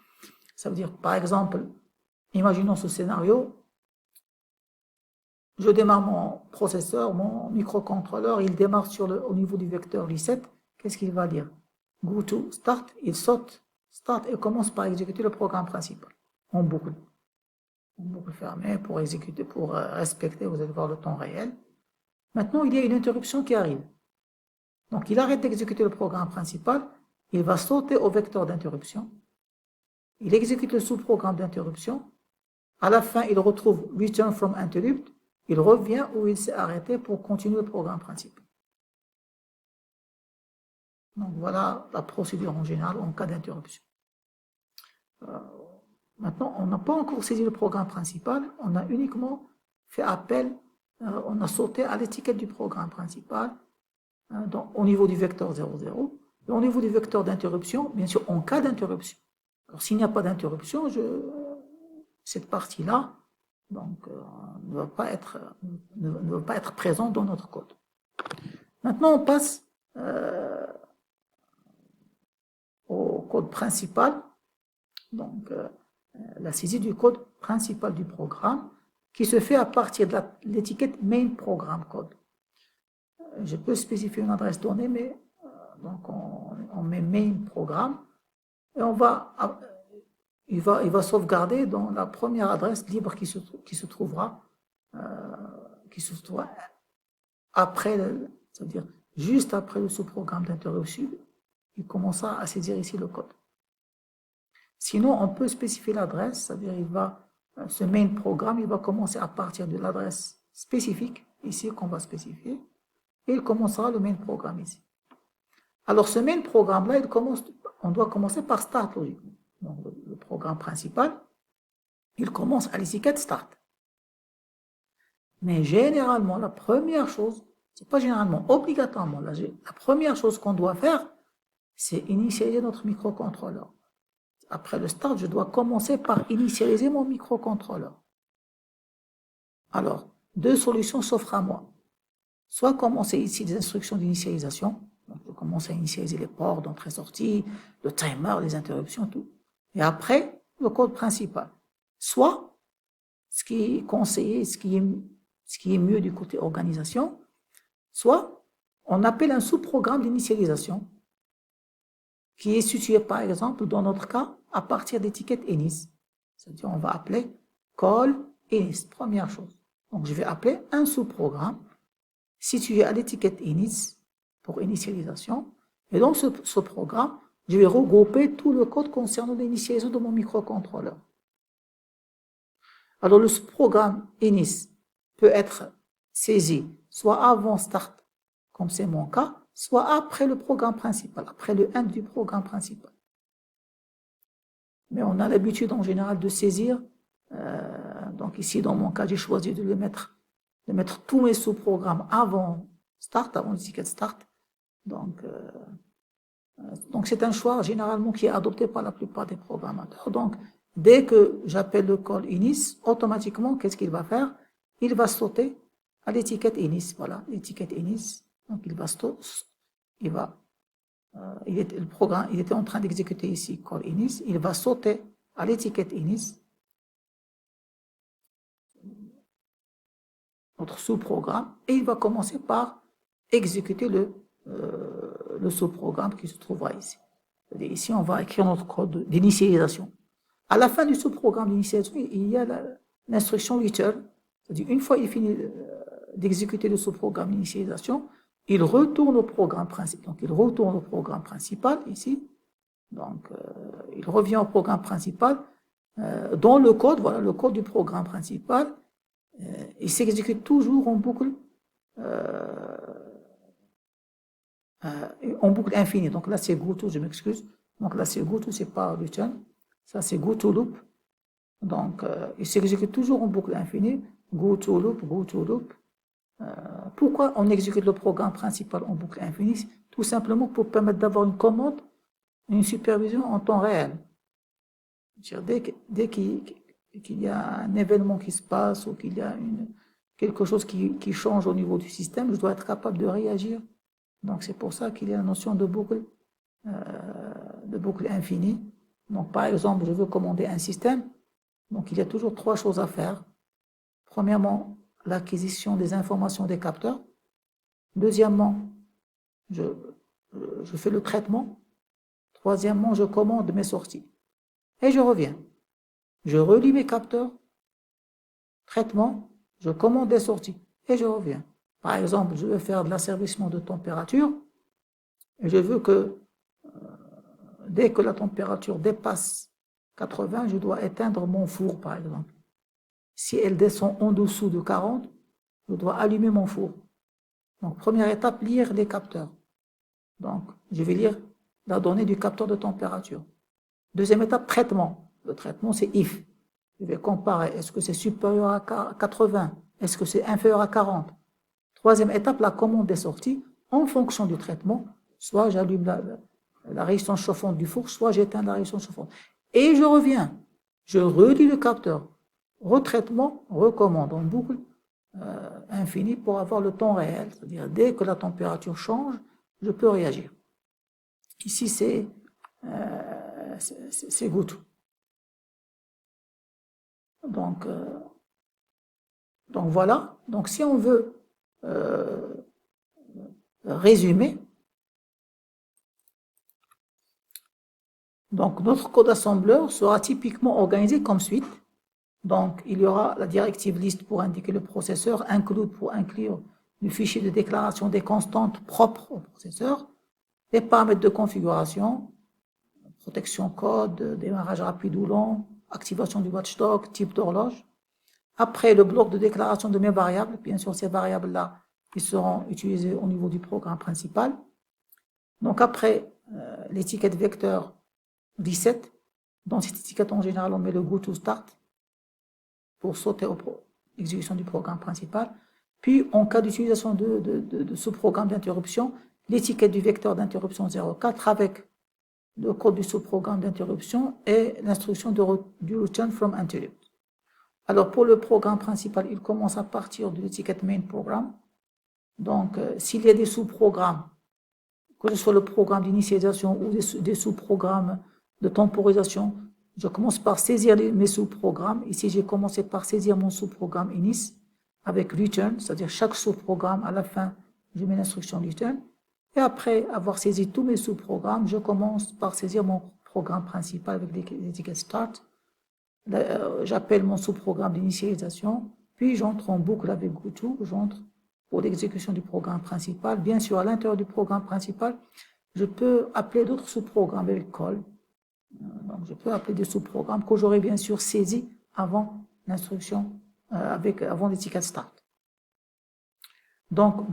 Ça veut dire, par exemple, imaginons ce scénario. Je démarre mon processeur, mon microcontrôleur, il démarre au niveau du vecteur reset. Qu'est-ce qu'il va dire? Go to start, il saute, start et commence par exécuter le programme principal en boucle. En boucle fermée pour exécuter, pour respecter, vous allez voir le temps réel. Maintenant, il y a une interruption qui arrive. Donc, il arrête d'exécuter le programme principal, il va sauter au vecteur d'interruption. Il exécute le sous-programme d'interruption. À la fin, il retrouve return from interrupt. Il revient où il s'est arrêté pour continuer le programme principal. Donc, voilà la procédure en général en cas d'interruption. Maintenant, on n'a pas encore saisi le programme principal. On a uniquement fait appel, on a sauté à l'étiquette du programme principal donc, au niveau du vecteur 00. Et au niveau du vecteur d'interruption, bien sûr, en cas d'interruption. Alors, s'il n'y a pas d'interruption, cette partie-là donc, ne va pas être présente dans notre code. Maintenant, on passe au code principal. Donc, la saisie du code principal du programme qui se fait à partir de l'étiquette main program code. Je peux spécifier une adresse donnée, mais donc on met main program et il va sauvegarder dans la première adresse libre qui se trouvera après, c'est-à-dire juste après le sous-programme d'interruption, il commencera à saisir ici le code. Sinon, on peut spécifier l'adresse, c'est-à-dire ce main programme, il va commencer à partir de l'adresse spécifique, ici qu'on va spécifier, et il commencera le main programme ici. Alors, ce main programme-là, on doit commencer par start logiquement. Donc, le programme principal, il commence à l'étiquette start. Mais généralement, la première chose, c'est pas généralement, obligatoirement, la première chose qu'on doit faire, c'est initialiser notre microcontrôleur. Après le start, je dois commencer par initialiser mon microcontrôleur. Alors, deux solutions s'offrent à moi. Soit commencer ici des instructions d'initialisation. Donc, je commence à initialiser les ports d'entrée-sortie, le timer, les interruptions, tout. Et après, le code principal. Soit, ce qui est conseillé, ce qui est mieux du côté organisation, soit on appelle un sous-programme d'initialisation qui est situé, par exemple, dans notre cas, à partir d'étiquette Ennis. C'est-à-dire, on va appeler call Ennis, première chose. Donc, je vais appeler un sous-programme situé à l'étiquette Ennis pour initialisation. Et dans ce programme, je vais regrouper tout le code concernant l'initialisation de mon microcontrôleur. Alors, le sous-programme Ennis peut être saisi soit avant start, comme c'est mon cas, soit après le programme principal, après le end du programme principal. Mais on a l'habitude en général de saisir, donc ici dans mon cas j'ai choisi de mettre tous mes sous-programmes avant start, avant l'étiquette start. Donc c'est un choix généralement qui est adopté par la plupart des programmateurs. Donc Dès que j'appelle le call inis, automatiquement, qu'est-ce qu'il va faire? Il va sauter à l'étiquette inis. Voilà, l'étiquette inis. Donc, il va sauter. Le programme, il était en train d'exécuter ici call inis. Il va sauter à l'étiquette inis. Notre sous-programme. Et il va commencer par exécuter le sous-programme qui se trouvera ici. C'est-à-dire ici, on va écrire notre code d'initialisation. À la fin du sous-programme d'initialisation, il y a l'instruction return. C'est-à-dire, une fois il finit d'exécuter le sous-programme d'initialisation, il retourne au programme principal. Donc, il retourne au programme principal ici. Donc, il revient au programme principal. Dans le code, voilà, le code du programme principal, il s'exécute toujours en boucle infinie. Donc là, c'est goto, je m'excuse. Donc là, c'est goto, c'est pas return. Ça, c'est goto loop. Donc, il s'exécute toujours en boucle infinie. Goto loop, goto loop. Pourquoi on exécute le programme principal en boucle infinie? Tout simplement pour permettre d'avoir une commande, une supervision en temps réel. Dès qu'il y a un événement qui se passe ou qu'il y a quelque chose qui change au niveau du système, je dois être capable de réagir. Donc, c'est pour ça qu'il y a la notion de boucle infinie. Donc, par exemple, je veux commander un système. Donc, il y a toujours 3 choses à faire. Premièrement, l'acquisition des informations des capteurs. Deuxièmement, je fais le traitement. Troisièmement, je commande mes sorties. Et je reviens. Je relis mes capteurs. Traitement, je commande des sorties. Et je reviens. Par exemple, je veux faire de l'asservissement de température. Et je veux que dès que la température dépasse 80, je dois éteindre mon four, par exemple. Si elle descend en dessous de 40, je dois allumer mon four. Donc, première étape, lire les capteurs. Donc, je vais lire la donnée du capteur de température. Deuxième étape, traitement. Le traitement, c'est if. Je vais comparer. Est-ce que c'est supérieur à 80? Est-ce que c'est inférieur à 40? Troisième étape, la commande des sorties. En fonction du traitement, soit j'allume la résistance chauffante du four, soit j'éteins la résistance chauffante. Et je reviens. Je relis le capteur. Retraitement, recommande en boucle infinie pour avoir le temps réel. C'est-à-dire, dès que la température change, je peux réagir. Ici, c'est goto. Donc voilà. Donc, si on veut résumer, donc notre code assembleur sera typiquement organisé comme suit. Donc, il y aura la directive list pour indiquer le processeur, include pour inclure le fichier de déclaration des constantes propres au processeur, les paramètres de configuration, protection code, démarrage rapide ou lent, activation du watchdog, type d'horloge. Après, le bloc de déclaration de mes variables, bien sûr, ces variables-là, qui seront utilisées au niveau du programme principal. Donc, après, l'étiquette vecteur reset. Dans cette étiquette, en général, on met le goToStart pour sauter à l'exécution du programme principal. Puis, en cas d'utilisation de ce programme d'interruption, l'étiquette du vecteur d'interruption 04 avec le code du sous-programme d'interruption et l'instruction du return from interrupt. Alors, pour le programme principal, il commence à partir de l'étiquette main program. Donc, s'il y a des sous-programmes, que ce soit le programme d'initialisation ou des sous-programmes de temporisation, je commence par saisir mes sous-programmes. Ici, j'ai commencé par saisir mon sous-programme inis avec return, c'est-à-dire chaque sous-programme, à la fin, je mets l'instruction return. Et après avoir saisi tous mes sous-programmes, je commence par saisir mon programme principal avec l'étiquette start. J'appelle mon sous-programme d'initialisation, puis j'entre en boucle avec goto, j'entre pour l'exécution du programme principal. Bien sûr, à l'intérieur du programme principal, je peux appeler d'autres sous-programmes avec call. Donc, je peux appeler des sous-programmes que j'aurais bien sûr saisis avant l'instruction, avant l'étiquette start. Donc,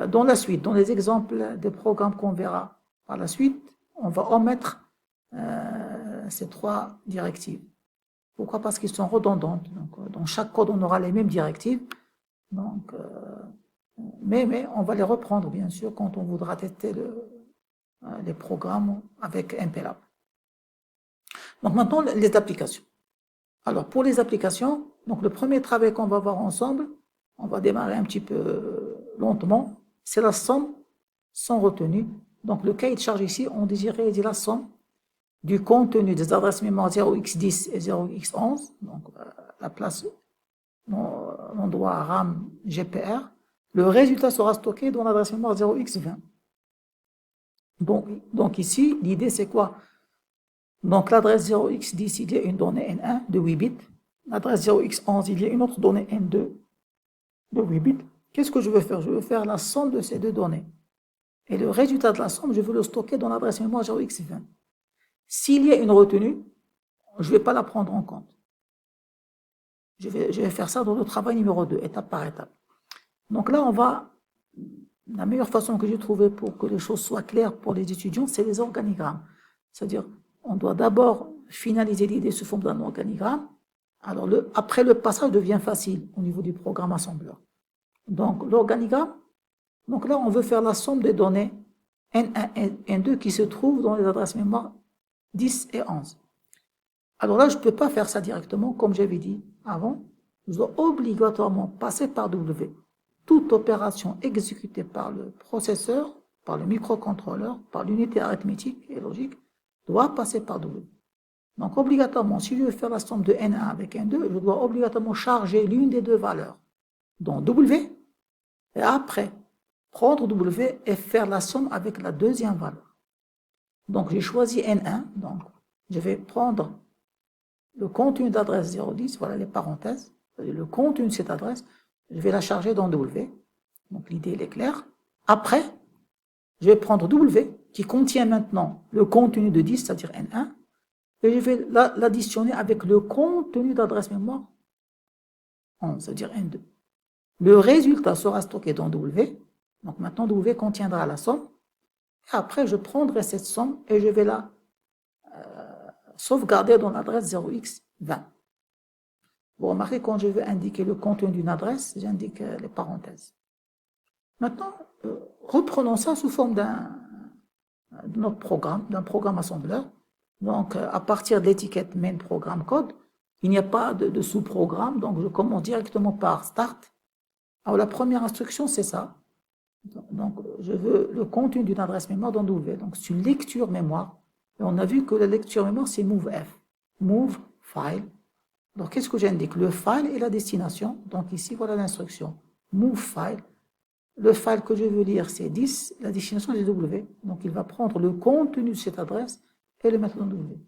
dans la suite, dans les exemples des programmes qu'on verra par la suite, on va omettre ces 3 directives. Pourquoi? Parce qu'ils sont redondantes. Donc, dans chaque code, on aura les mêmes directives. Donc, mais on va les reprendre, bien sûr, quand on voudra tester les programmes avec MPLAB. Donc, maintenant, les applications. Alors, pour les applications, donc le premier travail qu'on va voir ensemble, on va démarrer un petit peu lentement, c'est la somme sans retenue. Donc, le cahier de charge ici, on désirait dire la somme du contenu des adresses mémoire 0x10 et 0x11, donc la place, l'endroit RAM GPR. Le résultat sera stocké dans l'adresse mémoire 0x20. Donc ici, l'idée c'est quoi? Donc l'adresse 0x10, il y a une donnée N1 de 8 bits. L'adresse 0x11, il y a une autre donnée N2 de 8 bits. Qu'est-ce que je veux faire? Je veux faire la somme de ces deux données. Et le résultat de la somme, je veux le stocker dans l'adresse mémoire 0x20. S'il y a une retenue, je ne vais pas la prendre en compte. Je vais faire ça dans le travail numéro 2, étape par étape. Donc là, la meilleure façon que j'ai trouvée pour que les choses soient claires pour les étudiants, c'est les organigrammes. C'est-à-dire, on doit d'abord finaliser l'idée sous forme d'un organigramme. Alors, après, le passage devient facile au niveau du programme assembleur. Donc, l'organigramme, donc là, on veut faire la somme des données N1 et N2 qui se trouvent dans les adresses mémoire 10 et 11. Alors là, je ne peux pas faire ça directement, comme j'avais dit avant. Je dois obligatoirement passer par W. Toute opération exécutée par le processeur, par le microcontrôleur, par l'unité arithmétique et logique, doit passer par W. Donc, obligatoirement, si je veux faire la somme de N1 avec N2, je dois obligatoirement charger l'une des deux valeurs dans W, et après, prendre W et faire la somme avec la deuxième valeur. Donc, j'ai choisi N1, donc je vais prendre le contenu d'adresse 010, voilà les parenthèses, le contenu de cette adresse, je vais la charger dans W. Donc l'idée elle est claire. Après, je vais prendre W, qui contient maintenant le contenu de 10, c'est-à-dire N1, et je vais l'additionner avec le contenu d'adresse mémoire 11, c'est-à-dire N2. Le résultat sera stocké dans W, donc maintenant W contiendra la somme, et après je prendrai cette somme et je vais la sauvegarder dans l'adresse 0x20. Vous remarquez, quand je veux indiquer le contenu d'une adresse, j'indique les parenthèses. Maintenant, reprenons ça sous forme d'un programme assembleur. Donc, à partir de l'étiquette main programme code, il n'y a pas de sous-programme, donc je commence directement par start. Alors, la première instruction, c'est ça. Donc, je veux le contenu d'une adresse mémoire dans W. Donc, c'est une lecture mémoire. Et on a vu que la lecture mémoire, c'est MOVEF. Move file. Donc, qu'est-ce que j'indique? Le file et la destination. Donc, ici, voilà l'instruction. Move file. Le file que je veux lire, c'est 10. La destination, c'est W. Donc, il va prendre le contenu de cette adresse et le mettre dans W.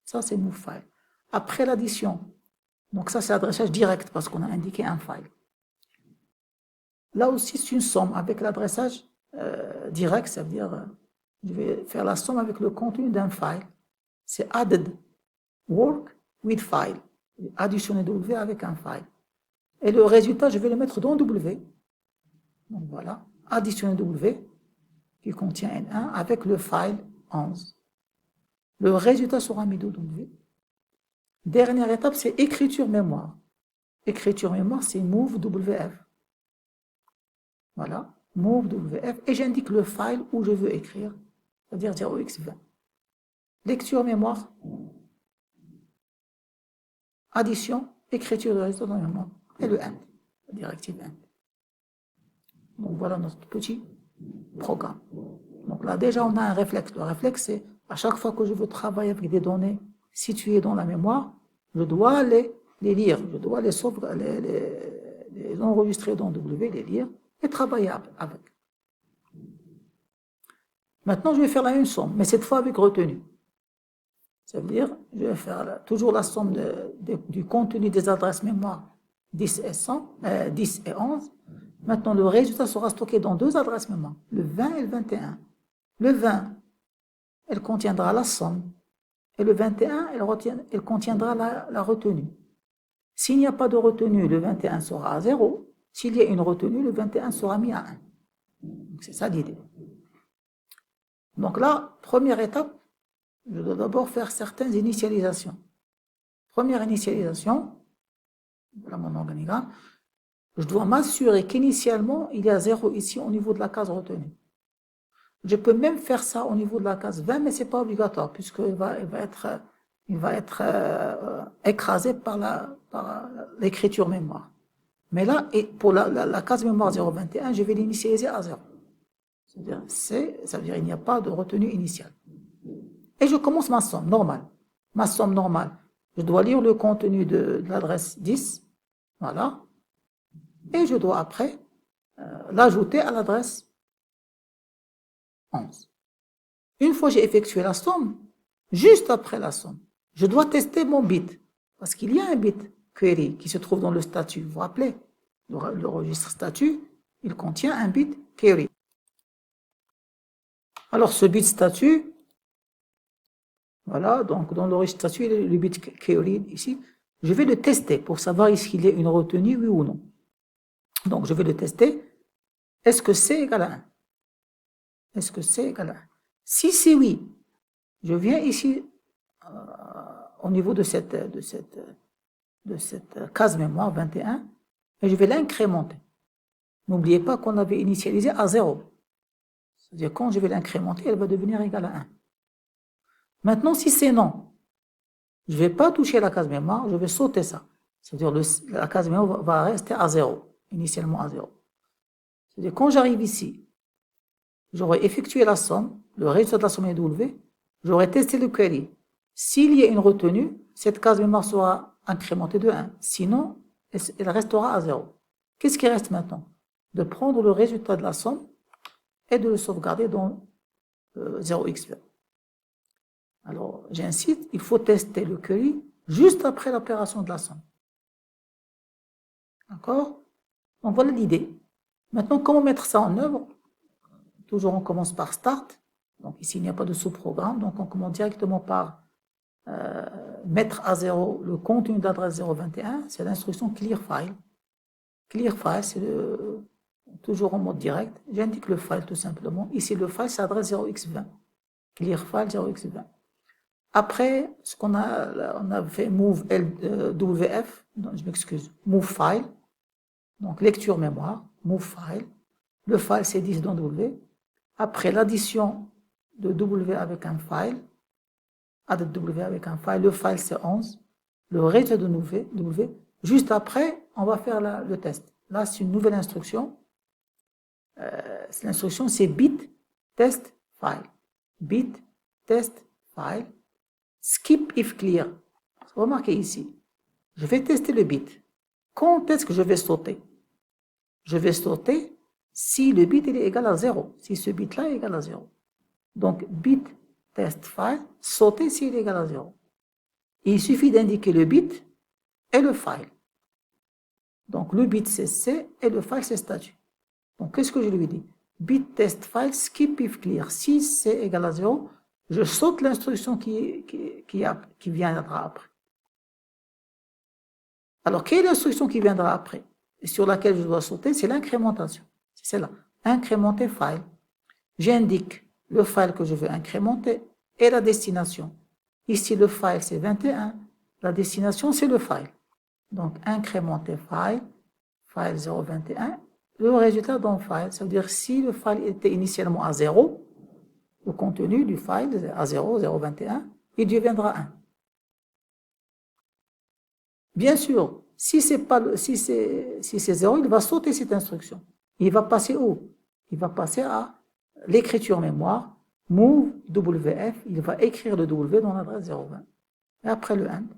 Ça, c'est move file. Après l'addition, donc ça, c'est l'adressage direct parce qu'on a indiqué un file. Là aussi, c'est une somme avec l'adressage direct, ça veut dire, je vais faire la somme avec le contenu d'un file. C'est added work with file. Additionner W avec un file. Et le résultat, je vais le mettre dans W. Donc voilà, additionner W qui contient N1 avec le file 11. Le résultat sera mis dans W. Dernière étape, c'est écriture mémoire. Écriture mémoire, c'est move WF. Voilà, move WF. Et j'indique le file où je veux écrire, c'est-à-dire 0x20. Lecture mémoire. Addition, écriture de résultat dans la mémoire. Et le end, la directive end. Donc voilà notre petit programme. Donc là déjà on a un réflexe. Le réflexe c'est à chaque fois que je veux travailler avec des données situées dans la mémoire, je dois les lire, je dois les enregistrer dans W, les lire et travailler avec. Maintenant je vais faire la même somme, mais cette fois avec retenue. Ça veut dire je vais faire toujours la somme du contenu des adresses mémoire 10 et 11. Maintenant, le résultat sera stocké dans deux adresses mémoire, le 20 et le 21. Le 20, elle contiendra la somme. Et le 21, elle contiendra la retenue. S'il n'y a pas de retenue, le 21 sera à 0. S'il y a une retenue, le 21 sera mis à 1. C'est ça l'idée. Donc là, première étape, je dois d'abord faire certaines initialisations. Première initialisation, voilà mon organigramme. Je dois m'assurer qu'initialement, il y a 0 ici au niveau de la case retenue. Je peux même faire ça au niveau de la case 20, mais ce n'est pas obligatoire, puisqu'il va être il va être écrasé par l'écriture mémoire. Mais là, pour la case mémoire 021, je vais l'initialiser à 0. C'est-à-dire, ça veut dire qu'il n'y a pas de retenue initiale. Et je commence ma somme normale. Ma somme normale, je dois lire le contenu de l'adresse 10, voilà, et je dois après l'ajouter à l'adresse 11. Une fois que j'ai effectué la somme, juste après la somme, je dois tester mon bit, parce qu'il y a un bit query qui se trouve dans le statut. Vous vous rappelez, le registre statut, il contient un bit query. Alors ce bit statut, voilà, donc dans le registre statut, le bit query ici, je vais le tester pour savoir s'il y a une retenue, oui ou non. Donc je vais le tester. Est-ce que c'est égal à 1? Est-ce que c'est égal à 1? Si c'est oui, je viens ici au niveau de cette case mémoire 21 et je vais l'incrémenter. N'oubliez pas qu'on avait initialisé à 0. C'est-à-dire quand je vais l'incrémenter, elle va devenir égale à 1. Maintenant, si c'est non, je ne vais pas toucher la case mémoire, je vais sauter ça. C'est-à-dire la case mémoire va rester à 0, initialement à 0. C'est-à-dire quand j'arrive ici, j'aurai effectué la somme, le résultat de la somme est W, j'aurai testé le query. S'il y a une retenue, cette case mémoire sera incrémentée de 1. Sinon, elle restera à 0. Qu'est-ce qui reste maintenant? De prendre le résultat de la somme et de le sauvegarder dans 0x20. Alors, j'incite, il faut tester le query juste après l'opération de la somme. D'accord? Donc voilà l'idée. Maintenant, comment mettre ça en œuvre? Toujours, on commence par Start. Donc ici, il n'y a pas de sous-programme. Donc on commence directement par mettre à 0 le contenu d'adresse 021. C'est l'instruction Clear File. Clear File, c'est toujours en mode direct. J'indique le file tout simplement. Ici, le file, c'est adresse 0x20. Clear File 0x20. Après, ce qu'on a, on a fait move WF, non, je m'excuse, move file, donc lecture mémoire, move file. Le file, c'est 10 dans W. Après l'addition de W avec un file, add W avec un file, le file, c'est 11. Le résultat de W. Juste après, on va faire le test. Là, c'est une nouvelle instruction. L'instruction, c'est bit test file. Bit test file. Skip if clear. Remarquez ici, je vais tester le bit. Quand est-ce que je vais sauter? Je vais sauter si le bit il est égal à 0. Si ce bit-là est égal à 0. Donc, bit test file, sauter s'il est égal à 0. Et il suffit d'indiquer le bit et le file. Donc, le bit c'est C et le file c'est statut. Donc, qu'est-ce que je lui dis? Bit test file, skip if clear. Si c'est égal à 0, je saute l'instruction qui viendra après. Alors, quelle est l'instruction qui viendra après et sur laquelle je dois sauter? C'est l'incrémentation. C'est celle-là. Incrémenter file. J'indique le file que je veux incrémenter et la destination. Ici, le file, c'est 21. La destination, c'est le file. Donc, incrémenter file, file 021. Le résultat dans le file, ça veut dire si le file était initialement à 0, le contenu du file à 0, 021, il deviendra 1. Bien sûr, si c'est 0, il va sauter cette instruction. Il va passer où? Il va passer à l'écriture mémoire, move WF, il va écrire le W dans l'adresse 020. Et après le AND.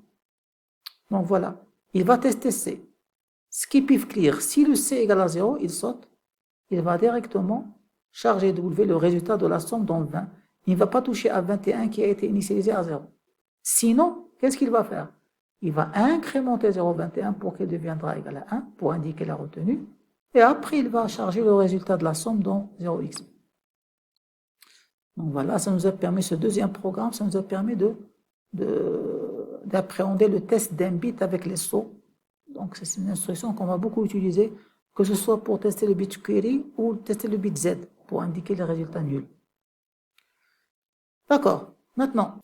Donc voilà, il va tester C. Skip if clear, si le C égale à 0, il saute. Il va directement charger W le résultat de la somme dans le 20. Il ne va pas toucher à 21 qui a été initialisé à 0. Sinon, qu'est-ce qu'il va faire? Il va incrémenter 0,21 pour qu'il deviendra égal à 1, pour indiquer la retenue. Et après, il va charger le résultat de la somme dans 0x. Donc voilà, ça nous a permis, ce deuxième programme, ça nous a permis d'appréhender le test d'un bit avec les sauts. Donc c'est une instruction qu'on va beaucoup utiliser, que ce soit pour tester le bit query ou tester le bit Z, pour indiquer les résultats nuls. D'accord, maintenant.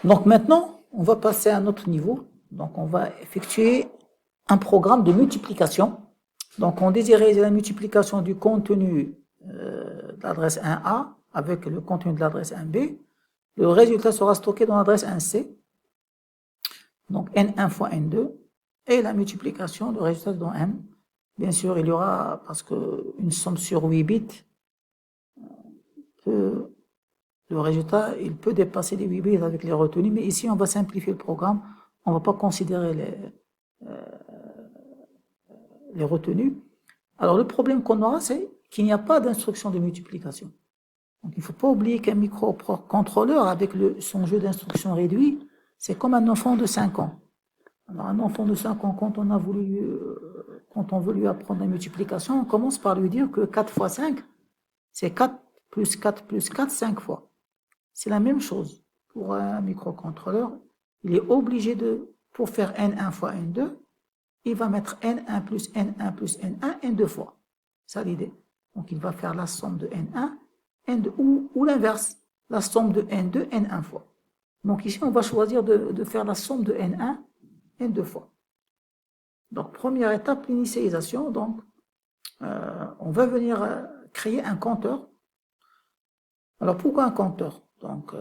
Donc maintenant, on va passer à un autre niveau. Donc on va effectuer un programme de multiplication Donc, on désire réaliser la multiplication du contenu de l'adresse 1A avec le contenu de l'adresse 1B. Le résultat sera stocké dans l'adresse 1C. Donc, N1 fois N2. Et la multiplication du résultat dans M. Bien sûr, il y aura, parce qu'une somme sur 8 bits, le résultat, il peut dépasser les 8 bits avec les retenues, mais ici, on va simplifier le programme. On ne va pas considérer les retenues. Alors, le problème qu'on aura, c'est qu'il n'y a pas d'instruction de multiplication. Donc, il ne faut pas oublier qu'un microcontrôleur, avec son jeu d'instructions réduit, c'est comme un enfant de 5 ans. Alors, un enfant de 5 ans, quand on veut lui apprendre la multiplication, on commence par lui dire que 4 fois 5, c'est 4 plus 4 plus 4, 5 fois. C'est la même chose pour un microcontrôleur. Il est obligé pour faire N1 fois N2, il va mettre N1 plus N1 plus N1, N2 fois. C'est ça l'idée. Donc, il va faire la somme de N1, N2, ou l'inverse, la somme de N2, N1 fois. Donc, ici, on va choisir de faire la somme de N1, N2 fois. Donc, première étape, l'initialisation. Donc, on va venir créer un compteur. Alors, pourquoi un compteur? Donc,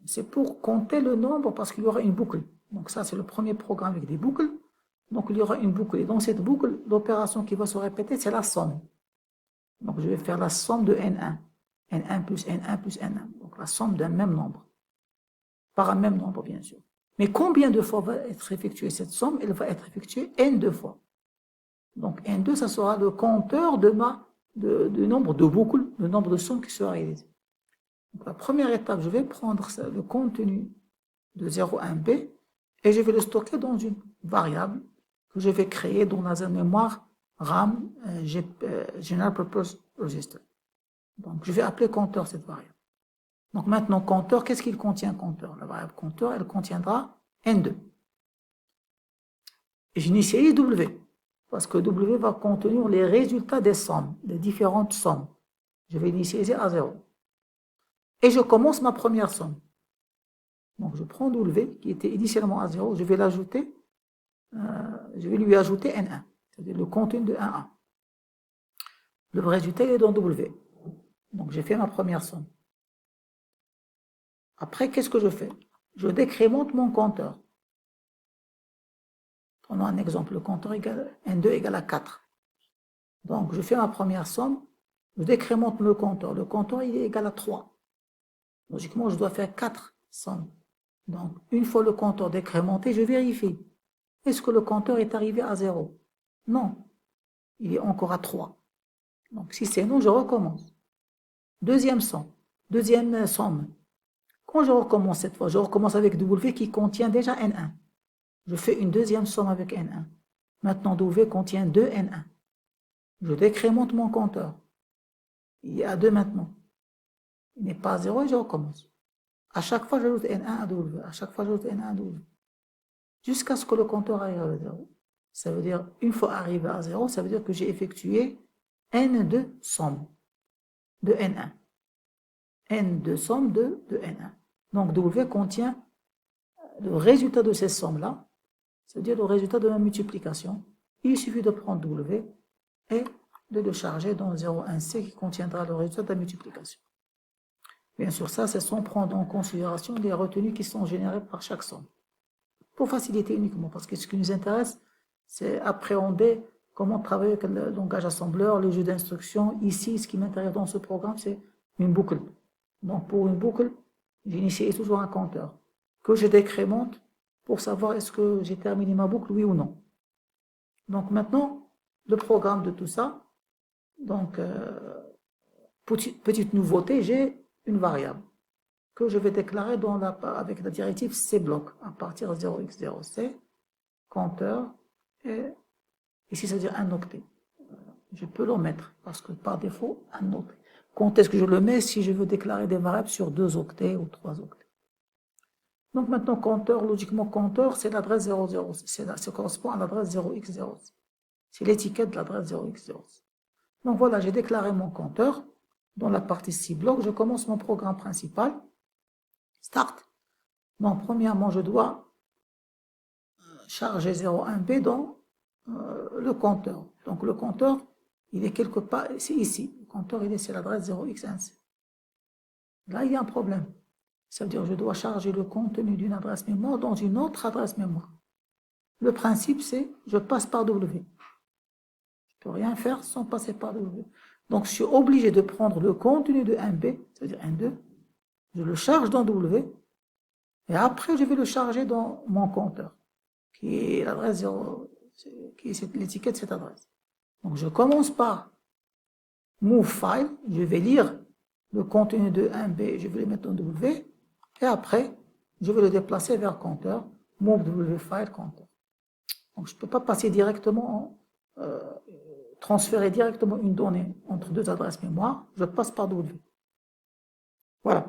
c'est pour compter le nombre parce qu'il y aura une boucle. Donc, ça, c'est le premier programme avec des boucles. Donc, il y aura une boucle. Et dans cette boucle, l'opération qui va se répéter, c'est la somme. Donc, je vais faire la somme de N1. N1 plus N1 plus N1. Donc, la somme d'un même nombre. Par un même nombre, bien sûr. Mais combien de fois va être effectuée cette somme? Elle va être effectuée N2 fois. Donc, N2, ça sera le compteur du nombre de boucles, le nombre de sommes qui sera réalisé. Donc, la première étape, je vais prendre le contenu de 0 à 1B et je vais le stocker dans une variable que je vais créer dans la mémoire RAM General Purpose Register. Donc, je vais appeler compteur cette variable. Donc, maintenant, compteur, qu'est-ce qu'il contient, compteur? La variable compteur, elle contiendra N2. Et j'initialise W, parce que W va contenir les résultats des sommes, des différentes sommes. Je vais initialiser à 0. Et je commence ma première somme. Donc, je prends W, qui était initialement à 0, je vais l'ajouter, je vais lui ajouter N1, c'est-à-dire le contenu de 1A. Le résultat est dans W. Donc, j'ai fait ma première somme. Après, qu'est-ce que je fais? Je décrémente mon compteur. Prenons un exemple, le compteur N2 égale à 4. Donc, je fais ma première somme, je décrémente le compteur. Le compteur, il est égal à 3. Logiquement, je dois faire 4 sommes. Donc, une fois le compteur décrémenté, je vérifie. Est-ce que le compteur est arrivé à 0? Non. Il est encore à 3. Donc, si c'est non, je recommence. Deuxième somme. Quand je recommence cette fois, je recommence avec W qui contient déjà N1. Je fais une deuxième somme avec N1. Maintenant, W contient 2 N1. Je décrémente mon compteur. Il est à 2 maintenant. Il n'est pas à 0 et je recommence. À chaque fois, j'ajoute N1 à W. À chaque fois, j'ajoute N1 à W. Jusqu'à ce que le compteur arrive à 0. Ça veut dire, une fois arrivé à 0, ça veut dire que j'ai effectué N de somme de N1. N de somme de N1. Donc, W contient le résultat de ces sommes-là, c'est-à-dire le résultat de la multiplication. Il suffit de prendre W et de le charger dans 0,1C qui contiendra le résultat de la multiplication. Bien sûr, ça, c'est sans prendre en considération les retenues qui sont générées par chaque somme. Pour faciliter uniquement, parce que ce qui nous intéresse, c'est appréhender comment travailler avec le langage assembleur, le jeu d'instructions. Ici, ce qui m'intéresse dans ce programme, c'est une boucle. Donc, pour une boucle, j'initialise toujours un compteur que je décrémente pour savoir est-ce que j'ai terminé ma boucle, oui ou non. Donc, maintenant, le programme de tout ça. Donc, petite nouveauté, j'ai une variable que je vais déclarer avec la directive cblock à partir de 0x0c, compteur, et ici, ça veut dire un octet. Je peux le mettre parce que par défaut, un octet. Quand est-ce que je le mets? Si je veux déclarer des variables sur 2 octets ou 3 octets. Donc maintenant, compteur, logiquement, compteur, c'est l'adresse 00. Ça correspond à l'adresse 0x0. C'est l'étiquette de l'adresse 0x0. Donc voilà, j'ai déclaré mon compteur. Dans la partie cblock, je commence mon programme principal. Start. Donc, premièrement, je dois charger 01B dans le compteur. Donc le compteur, il est quelque part, c'est ici. Le compteur, il est sur l'adresse 0x1c. Là, il y a un problème. Ça veut dire que je dois charger le contenu d'une adresse mémoire dans une autre adresse mémoire. Le principe, c'est je passe par W. Je ne peux rien faire sans passer par W. Donc, je suis obligé de prendre le contenu de 1B, c'est-à-dire N2, je le charge dans W, et après, je vais le charger dans mon compteur, qui est l'adresse 0, qui est l'étiquette de cette adresse. Donc, je commence par move file, je vais lire le contenu de 1B, je vais le mettre dans W, et après, je vais le déplacer vers compteur, move W file compteur. Donc, je ne peux pas passer directement, transférer directement une donnée entre deux adresses mémoire, je passe par W. Voilà.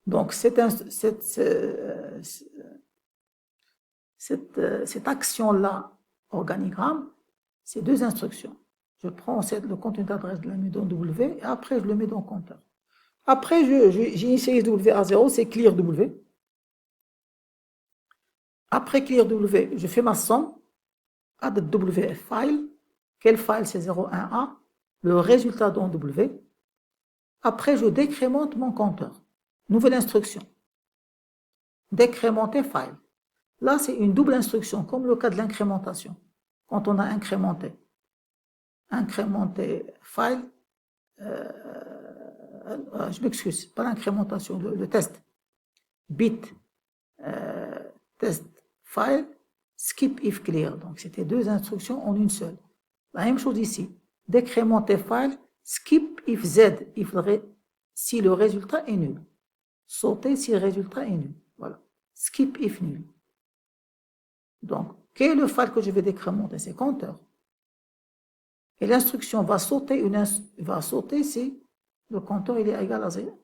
Donc, cette action-là, organigramme, c'est deux instructions. Je prends le contenu d'adresse, je le mets dans W, et après, je le mets dans compteur. Après, j'initialise W à 0, c'est clear W. Après clear W, je fais ma somme, add WF file. Quel file? C'est 01A. Le résultat dans W. Après, je décrémente mon compteur. Nouvelle instruction. Décrémenter file. Là, c'est une double instruction, comme le cas de l'incrémentation. Quand on a incrémenté file, je m'excuse, pas l'incrémentation, le test. Bit, test file, skip if clear. Donc, c'était deux instructions en une seule. La même chose ici. Décrémenter file, skip if z, si le résultat est nul. Sauter si le résultat est nul. Voilà. Skip if nul. Donc, quel est le file que je vais décrémenter? C'est compteur. Et l'instruction va sauter si le compteur il est égal à 0.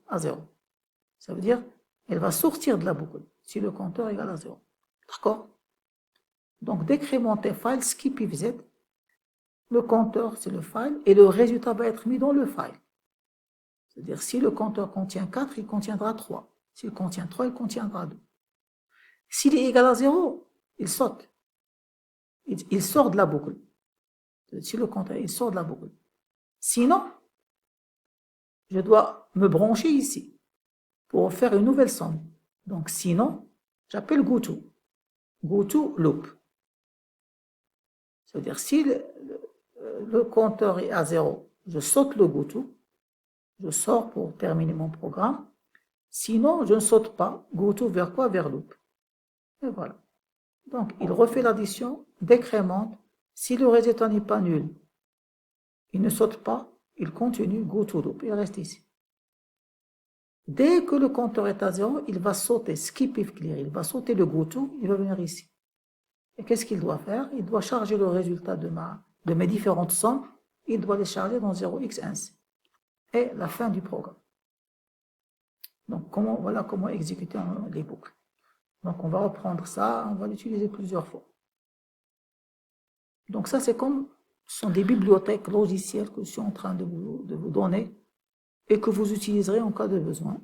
Ça veut dire, elle va sortir de la boucle si le compteur est égal à 0. D'accord? Donc, décrémenter file, skip if z, le compteur c'est le file, et le résultat va être mis dans le file. C'est-à-dire, si le compteur contient 4, il contiendra 3. S'il contient 3, il contiendra 2. S'il est égal à 0, il saute. Il sort de la boucle. Si le compteur, il sort de la boucle. Sinon, je dois me brancher ici pour faire une nouvelle somme. Donc, sinon, j'appelle goTo. goTo loop. C'est-à-dire, si le compteur est à 0, je saute le goTo, je sors pour terminer mon programme. Sinon, je ne saute pas. goTo vers quoi? Vers loop. Et voilà. Donc, il refait l'addition, décrémente. Si le résultat n'est pas nul, il ne saute pas, il continue, goTo loop, il reste ici. Dès que le compteur est à 0, il va sauter, skip if clear, il va sauter le goTo, il va venir ici. Et qu'est-ce qu'il doit faire? Il doit charger le résultat de mes différentes sommes, il doit les charger dans 0x1c. Et la fin du programme. Donc, voilà comment exécuter les boucles. Donc, on va reprendre ça, on va l'utiliser plusieurs fois. Donc, ça, ce sont des bibliothèques logicielles que je suis en train de vous donner et que vous utiliserez en cas de besoin.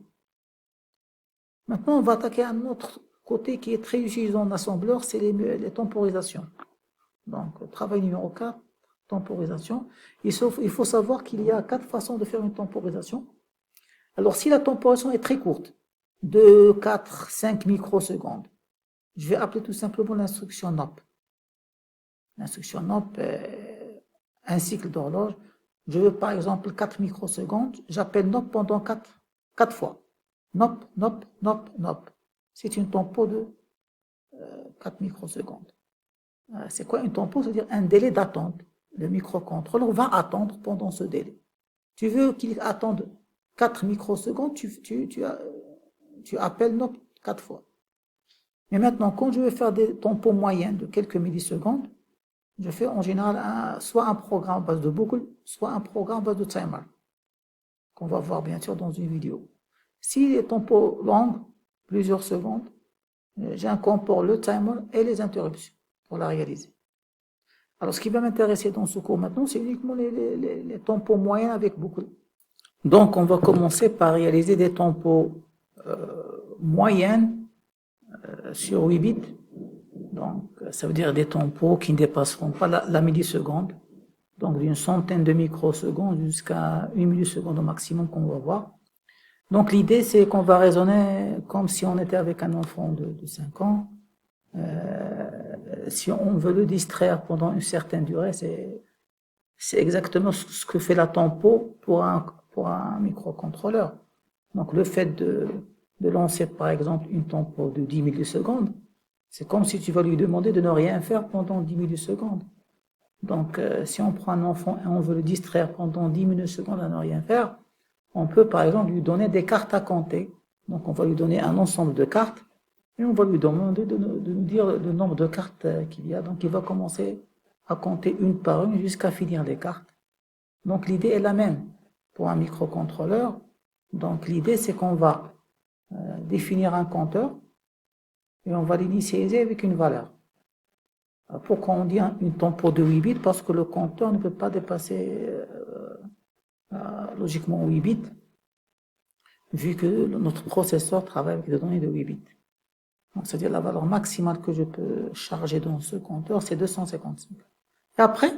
Maintenant, on va attaquer un autre côté qui est très utilisé en assembleur, c'est les temporisations. Donc, travail numéro 4, temporisation. Il faut savoir qu'il y a 4 façons de faire une temporisation. Alors, si la temporisation est très courte, 2, 4, 5 microsecondes, je vais appeler tout simplement l'instruction NOP. L'instruction NOP, un cycle d'horloge. Je veux par exemple 4 microsecondes, j'appelle NOP pendant 4 fois. NOP, NOP, NOP, NOP. C'est une tempo de 4 microsecondes. C'est quoi une tempo? C'est-à-dire un délai d'attente. Le microcontrôleur va attendre pendant ce délai. Tu veux qu'il attende 4 microsecondes, tu appelles NOP 4 fois. Mais maintenant, quand je veux faire des tempos moyens de quelques millisecondes, je fais en général soit un programme à base de boucle, soit un programme à base de timer, qu'on va voir bien sûr dans une vidéo. Si les tempos longs, plusieurs secondes, j'incorpore le timer et les interruptions pour la réaliser. Alors, ce qui va m'intéresser dans ce cours maintenant, c'est uniquement les tempos moyens avec boucle. Donc, on va commencer par réaliser des tempos moyennes sur 8 bits. Donc, ça veut dire des tempos qui ne dépasseront pas la milliseconde. Donc, d'une centaine de microsecondes jusqu'à 1 milliseconde au maximum qu'on va voir. Donc, l'idée, c'est qu'on va raisonner comme si on était avec un enfant de 5 ans. Si on veut le distraire pendant une certaine durée, c'est exactement ce que fait la tempo pour un microcontrôleur. Donc, le fait de lancer, par exemple, une tempo de 10 millisecondes, c'est comme si tu vas lui demander de ne rien faire pendant 10 millisecondes. Donc, si on prend un enfant et on veut le distraire pendant 10 millisecondes à ne rien faire, on peut, par exemple, lui donner des cartes à compter. Donc, on va lui donner un ensemble de cartes et on va lui demander de nous dire le nombre de cartes qu'il y a. Donc, il va commencer à compter une par une jusqu'à finir les cartes. Donc, l'idée est la même pour un microcontrôleur. Donc, l'idée, c'est qu'on va définir un compteur et on va l'initialiser avec une valeur. Pourquoi on dit une tempo de 8 bits? Parce que le compteur ne peut pas dépasser logiquement 8 bits, vu que notre processeur travaille avec des données de 8 bits. Donc, c'est-à-dire la valeur maximale que je peux charger dans ce compteur, c'est 255. Et après,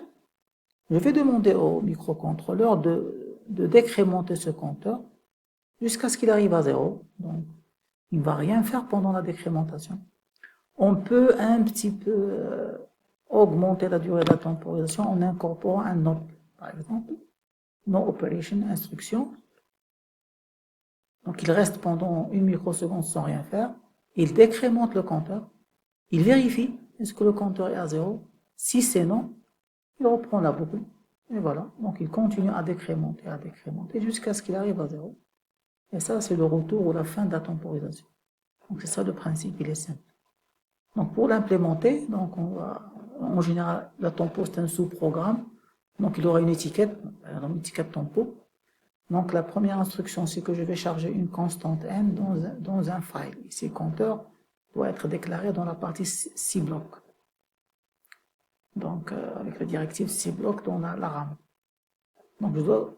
je vais demander au microcontrôleur de décrémenter ce compteur jusqu'à ce qu'il arrive à 0. Donc, il ne va rien faire pendant la décrémentation. On peut un petit peu augmenter la durée de la temporisation en incorporant un NOP, par exemple, No Operation Instruction. Donc, il reste pendant 1 microseconde sans rien faire. Il décrémente le compteur. Il vérifie est-ce que le compteur est à 0. Si c'est non, il reprend la boucle. Et voilà. Donc, il continue à décrémenter jusqu'à ce qu'il arrive à 0. Et ça, c'est le retour ou la fin de la temporisation. Donc, c'est ça le principe, il est simple. Donc, pour l'implémenter, donc en général, la tempo, c'est un sous-programme. Donc, il aura une étiquette, une étiquette tempo. Donc, la première instruction, c'est que je vais charger une constante n dans un file. Ici, le compteur doit être déclaré dans la partie cblock. Donc, avec la directive cblock dans la RAM. Donc, je dois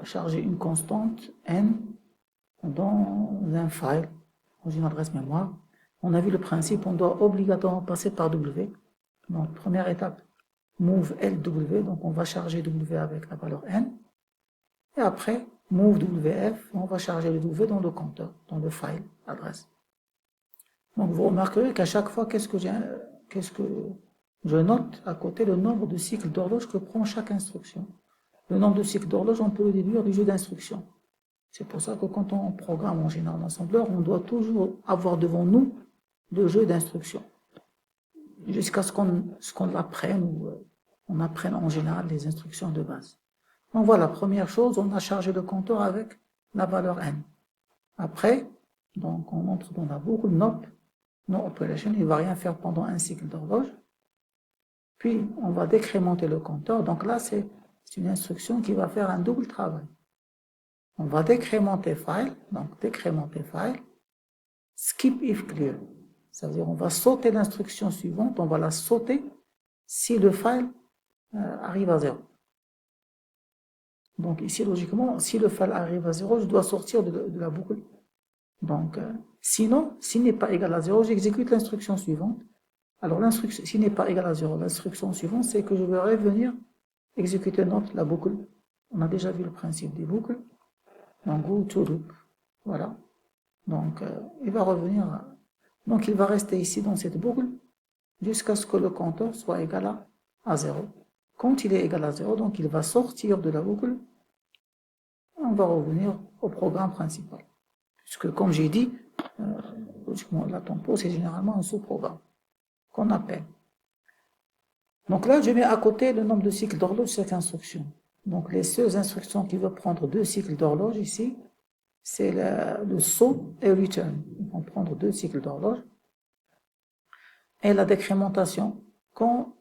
charger une constante n dans un file, dans une adresse mémoire. On a vu le principe, on doit obligatoirement passer par W. Donc, première étape, move LW, donc on va charger W avec la valeur N. Et après, move WF, on va charger le W dans le compteur, dans le file, adresse. Donc, vous remarquerez qu'à chaque fois, qu'est-ce que je note à côté le nombre de cycles d'horloge que prend chaque instruction. Le nombre de cycles d'horloge, on peut le déduire du jeu d'instructions. C'est pour ça que quand on programme en général en assembleur, on doit toujours avoir devant nous le jeu d'instructions. Jusqu'à ce qu'on l'apprenne ou on apprenne en général les instructions de base. Donc voilà, première chose, on a chargé le compteur avec la valeur n. Après, donc on entre dans la boucle NOP, No Operation, il ne va rien faire pendant un cycle d'horloge. Puis on va décrémenter le compteur. Donc là, c'est une instruction qui va faire un double travail. On va décrémenter file, donc décrémenter file, skip if clear. C'est-à-dire on va sauter l'instruction suivante, on va la sauter si le file arrive à 0. Donc ici, logiquement, si le file arrive à 0, je dois sortir de la boucle. Donc, sinon, s'il n'est pas égal à 0, j'exécute l'instruction suivante. Alors, l'instruction, s'il n'est pas égal à 0, l'instruction suivante, c'est que je vais revenir exécuter la boucle. On a déjà vu le principe des boucles. Donc, go to loop. Voilà. Donc, il va revenir. Donc, il va rester ici dans cette boucle jusqu'à ce que le compteur soit égal à 0. Quand il est égal à 0, donc il va sortir de la boucle. On va revenir au programme principal. Puisque, comme j'ai dit, logiquement, la tempo, c'est généralement un sous-programme qu'on appelle. Donc là, je mets à côté le nombre de cycles d'horloge de cette instruction. Donc, les seules instructions qui veulent prendre 2 cycles d'horloge ici, c'est le saut et le return. Ils vont prendre 2 cycles d'horloge. Et la décrémentation, quand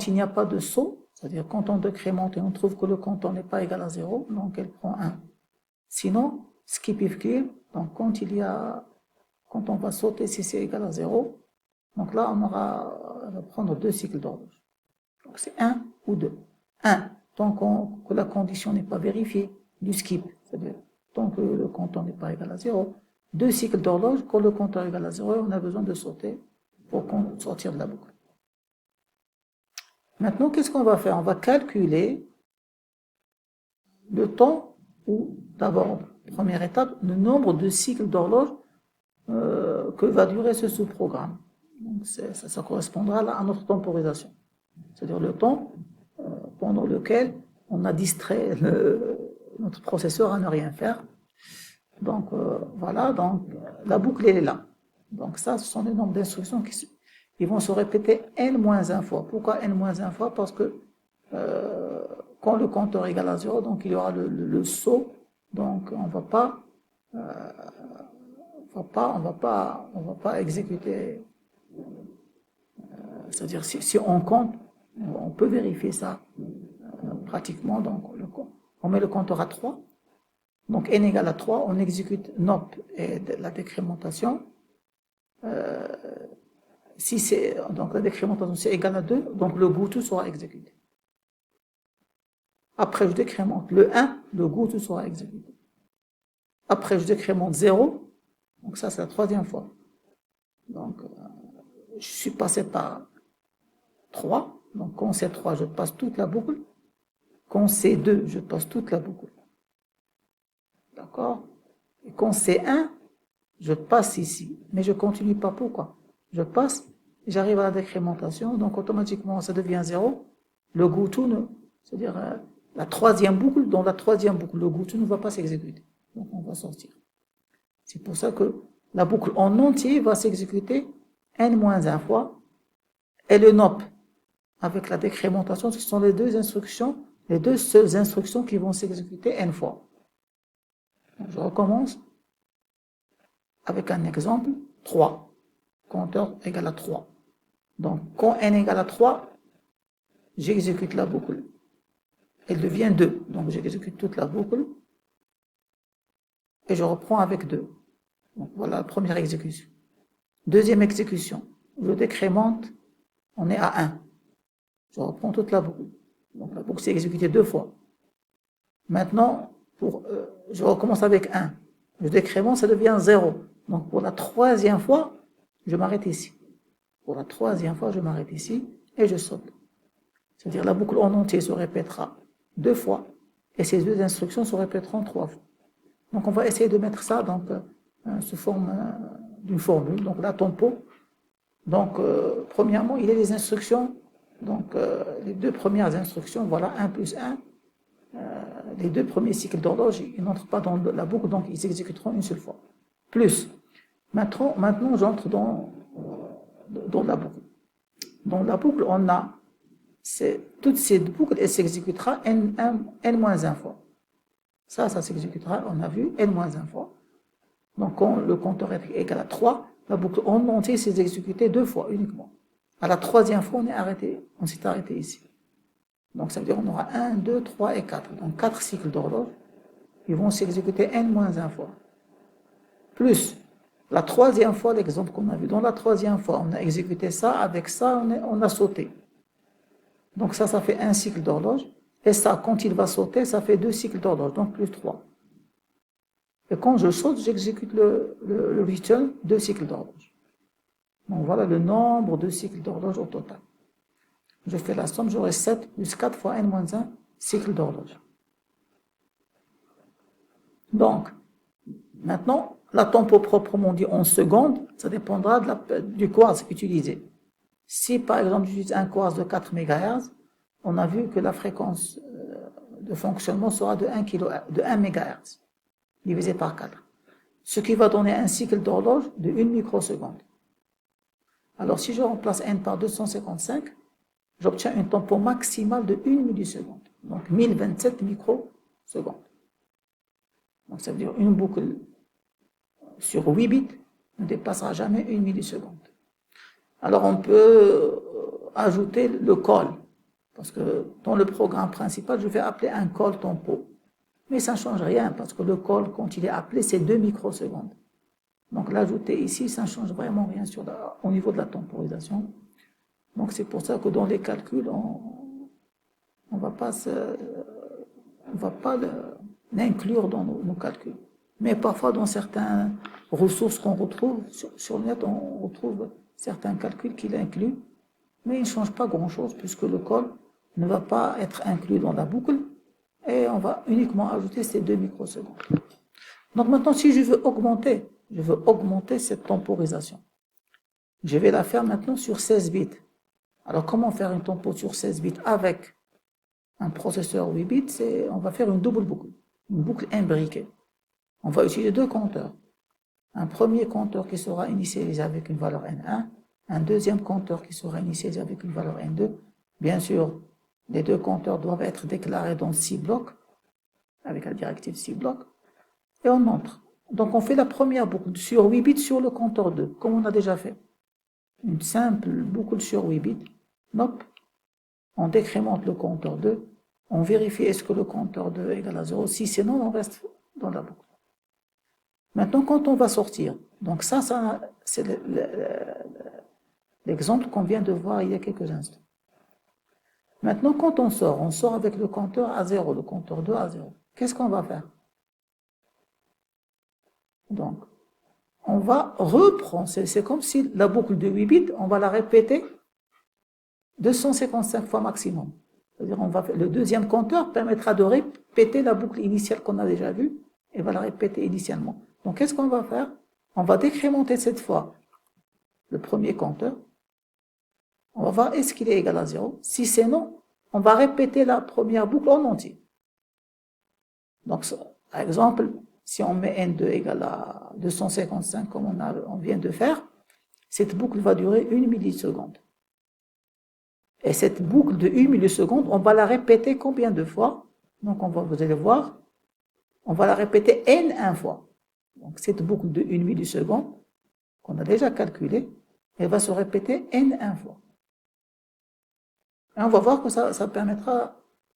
il n'y a pas de saut, c'est-à-dire quand on décrémente et on trouve que le compteur n'est pas égal à 0, donc elle prend 1. Sinon, skip if clear, donc quand on va sauter si c'est égal à 0, donc là on va prendre 2 cycles d'horloge. Donc c'est 1 ou 2. 1, tant que la condition n'est pas vérifiée, du skip, c'est-à-dire tant que le compteur n'est pas égal à 0. 2 cycles d'horloge, quand le compteur est égal à 0, on a besoin de sauter pour sortir de la boucle. Maintenant, qu'est-ce qu'on va faire? On va calculer le temps ou, d'abord, première étape, le nombre de cycles d'horloge que va durer ce sous-programme. Donc, ça correspondra à notre temporisation. C'est-à-dire le temps pendant lequel on a distrait notre processeur à ne rien faire. Donc, voilà, donc la boucle, elle est là. Donc, ça, ce sont les nombres d'instructions qui vont se répéter n-1 fois. Pourquoi n-1 fois? Parce que quand le compteur est égal à 0, donc il y aura le saut. Donc, on va pas exécuter. C'est-à-dire, si on compte, on peut vérifier ça pratiquement. Donc, on met le compteur à 3. Donc, n égale à 3, on exécute NOP et la décrémentation. Donc la décrémentation c'est égal à 2, donc le goût sera exécuté. Après, je décrémente le 1, le goût sera exécuté. Après, je décrémente 0, donc ça, c'est la troisième fois. Donc, je suis passé par 3, donc quand c'est 3, je passe toute la boucle. Quand c'est 2, je passe toute la boucle. D'accord? Et quand c'est 1, je passe ici, mais je continue pas. Pourquoi? Je passe, j'arrive à la décrémentation, donc automatiquement ça devient 0. Le goût c'est-à-dire la troisième boucle, dans la troisième boucle, le goût ne va pas s'exécuter. Donc on va sortir. C'est pour ça que la boucle en entier va s'exécuter n-1 fois, et le NOP avec la décrémentation, ce sont les deux seules instructions qui vont s'exécuter n fois. Donc, je recommence avec un exemple, 3. Compteur égale à 3. Donc, quand n égale à 3, j'exécute la boucle. Elle devient 2. Donc, j'exécute toute la boucle. Et je reprends avec 2. Donc, voilà la première exécution. Deuxième exécution. Je décrémente, on est à 1. Je reprends toute la boucle. Donc, la boucle s'est exécutée 2 fois. Maintenant, je recommence avec 1. Je décrémente, ça devient 0. Donc, pour la troisième fois, je m'arrête ici. Pour la troisième fois, je m'arrête ici et je saute. C'est-à-dire la boucle en entier se répétera 2 fois et ces deux instructions se répéteront 3 fois. Donc on va essayer de mettre ça donc, sous forme d'une formule. Donc la tempo. Donc premièrement, il y a les instructions. Donc les deux premières instructions, voilà 1 plus 1. Les deux premiers cycles d'horloge, ils n'entrent pas dans la boucle, donc ils s'exécuteront une seule fois. Plus. Maintenant j'entre dans la boucle. Dans la boucle, on a toutes ces boucles, elles s'exécutera n-1 fois. Ça s'exécutera, on a vu, n-1 fois. Donc, quand le compteur est égal à 3, la boucle en entier s'est exécutée 2 fois uniquement. À la troisième fois, on s'est arrêté ici. Donc, ça veut dire qu'on aura 1, 2, 3 et 4. Donc, 4 cycles d'horloge, ils vont s'exécuter n-1 fois. Plus, la troisième fois, l'exemple qu'on a vu, dans la troisième fois, on a exécuté ça, avec ça, on a sauté. Donc ça fait un cycle d'horloge. Et ça, quand il va sauter, ça fait 2 cycles d'horloge, donc plus 3. Et quand je saute, j'exécute le return, 2 cycles d'horloge. Donc voilà le nombre de cycles d'horloge au total. Je fais la somme, j'aurai 7 plus 4 fois n-1 cycles d'horloge. Donc, maintenant, la tempo proprement dit en secondes, ça dépendra du quartz utilisé. Si par exemple j'utilise un quartz de 4 MHz, on a vu que la fréquence de fonctionnement sera de 1 MHz, divisé par 4. Ce qui va donner un cycle d'horloge de 1 microseconde. Alors si je remplace n par 255, j'obtiens une tempo maximale de 1 milliseconde. Donc 1027 microsecondes. Donc ça veut dire une boucle sur 8 bits ne dépassera jamais 1 milliseconde. Alors on peut ajouter le call, parce que dans le programme principal, je vais appeler un call tempo. Mais ça ne change rien, parce que le call, quand il est appelé, c'est 2 microsecondes. Donc l'ajouter ici, ça ne change vraiment rien au niveau de la temporisation. Donc c'est pour ça que dans les calculs, on va pas l'inclure dans nos calculs. Mais parfois, dans certaines ressources qu'on retrouve sur le net, on retrouve certains calculs qu'il inclut, mais il ne change pas grand-chose puisque le call ne va pas être inclus dans la boucle et on va uniquement ajouter ces 2 microsecondes. Donc maintenant, si je veux augmenter cette temporisation, je vais la faire maintenant sur 16 bits. Alors comment faire une tempo sur 16 bits avec un processeur 8 bits? On va faire une double boucle, une boucle imbriquée. On va utiliser 2 compteurs. Un premier compteur qui sera initialisé avec une valeur N1, un deuxième compteur qui sera initialisé avec une valeur N2. Bien sûr, les 2 compteurs doivent être déclarés dans C-block, avec la directive C-block, et on entre. Donc on fait la première boucle sur 8 bits sur le compteur 2, comme on a déjà fait. Une simple boucle sur 8 bits. Hop, on décrémente le compteur 2, on vérifie est-ce que le compteur 2 est égal à 0. Si c'est non, on reste dans la boucle. Maintenant, quand on va sortir, donc ça c'est l'exemple qu'on vient de voir il y a quelques instants. Maintenant, quand on sort avec le compteur à 0, le compteur 2 à 0. Qu'est-ce qu'on va faire? Donc, on va reprendre, c'est comme si la boucle de 8 bits, on va la répéter 255 fois maximum. C'est-à-dire, le deuxième compteur permettra de répéter la boucle initiale qu'on a déjà vue, et va la répéter initialement. Donc, qu'est-ce qu'on va faire? On va décrémenter cette fois le premier compteur. On va voir est-ce qu'il est égal à 0. Si c'est non, on va répéter la première boucle en entier. Donc, par exemple, si on met N2 égale à 255 comme on vient de faire, cette boucle va durer 1 milliseconde. Et cette boucle de 1 milliseconde, on va la répéter combien de fois? Donc, vous allez voir, on va la répéter N1 fois. Donc, cette boucle de 1 milliseconde, qu'on a déjà calculée, elle va se répéter N1 fois. Et on va voir que ça permettra,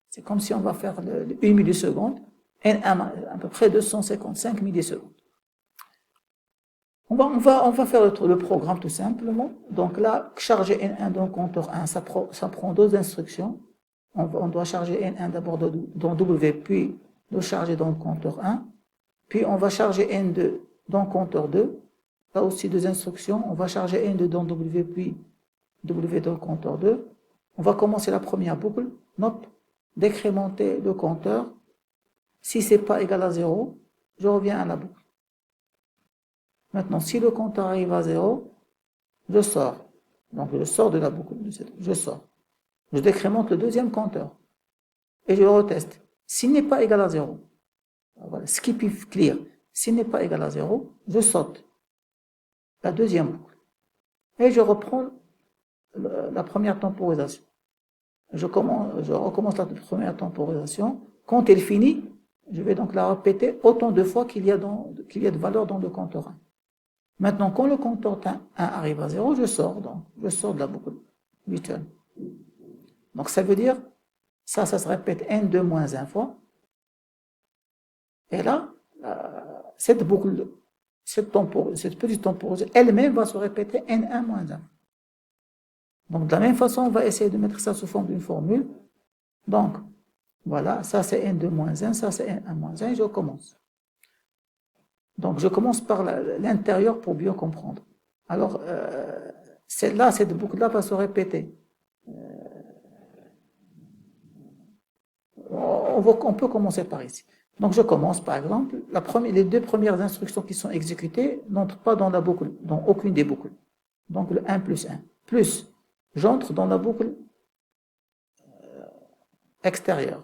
c'est comme si on va faire le 1 milliseconde, N1, à peu près 255 millisecondes. On va faire le programme tout simplement. Donc là, charger N1 dans compteur 1, ça prend 2 instructions. On doit charger N1 d'abord dans W, puis le charger dans le compteur 1. Puis on va charger N2 dans compteur 2. Là aussi 2 instructions. On va charger N2 dans W, puis W dans le compteur 2. On va commencer la première boucle. Hop, décrémenter le compteur. Si c'est pas égal à 0, je reviens à la boucle. Maintenant, si le compteur arrive à 0, je sors. Donc, je sors de la boucle. Je sors. Je décrémente le deuxième compteur. Et je le reteste. S'il n'est pas égal à 0, voilà, skip if clear. S'il n'est pas égal à 0, je saute la deuxième boucle. Et je reprends la première temporisation. Je recommence la première temporisation. Quand elle finit, je vais donc la répéter autant de fois qu'il y a de valeur dans le compteur 1. Maintenant, quand le compteur 1 arrive à 0, je sors de la boucle return. Donc, ça veut dire, ça se répète N2 moins 1 fois. Et là, cette boucle, cette petite temporisation, elle-même va se répéter N1 moins 1. Donc, de la même façon, on va essayer de mettre ça sous forme d'une formule. Donc, voilà, ça c'est N2 moins 1, ça c'est N1 moins 1, et je commence. Donc, je commence par l'intérieur pour bien comprendre. Alors, cette boucle-là va se répéter. On peut commencer par ici. Donc, je commence, par exemple, les 2 premières instructions qui sont exécutées n'entrent pas dans la boucle, dans aucune des boucles. Donc, le 1 plus 1. Plus, j'entre dans la boucle extérieure.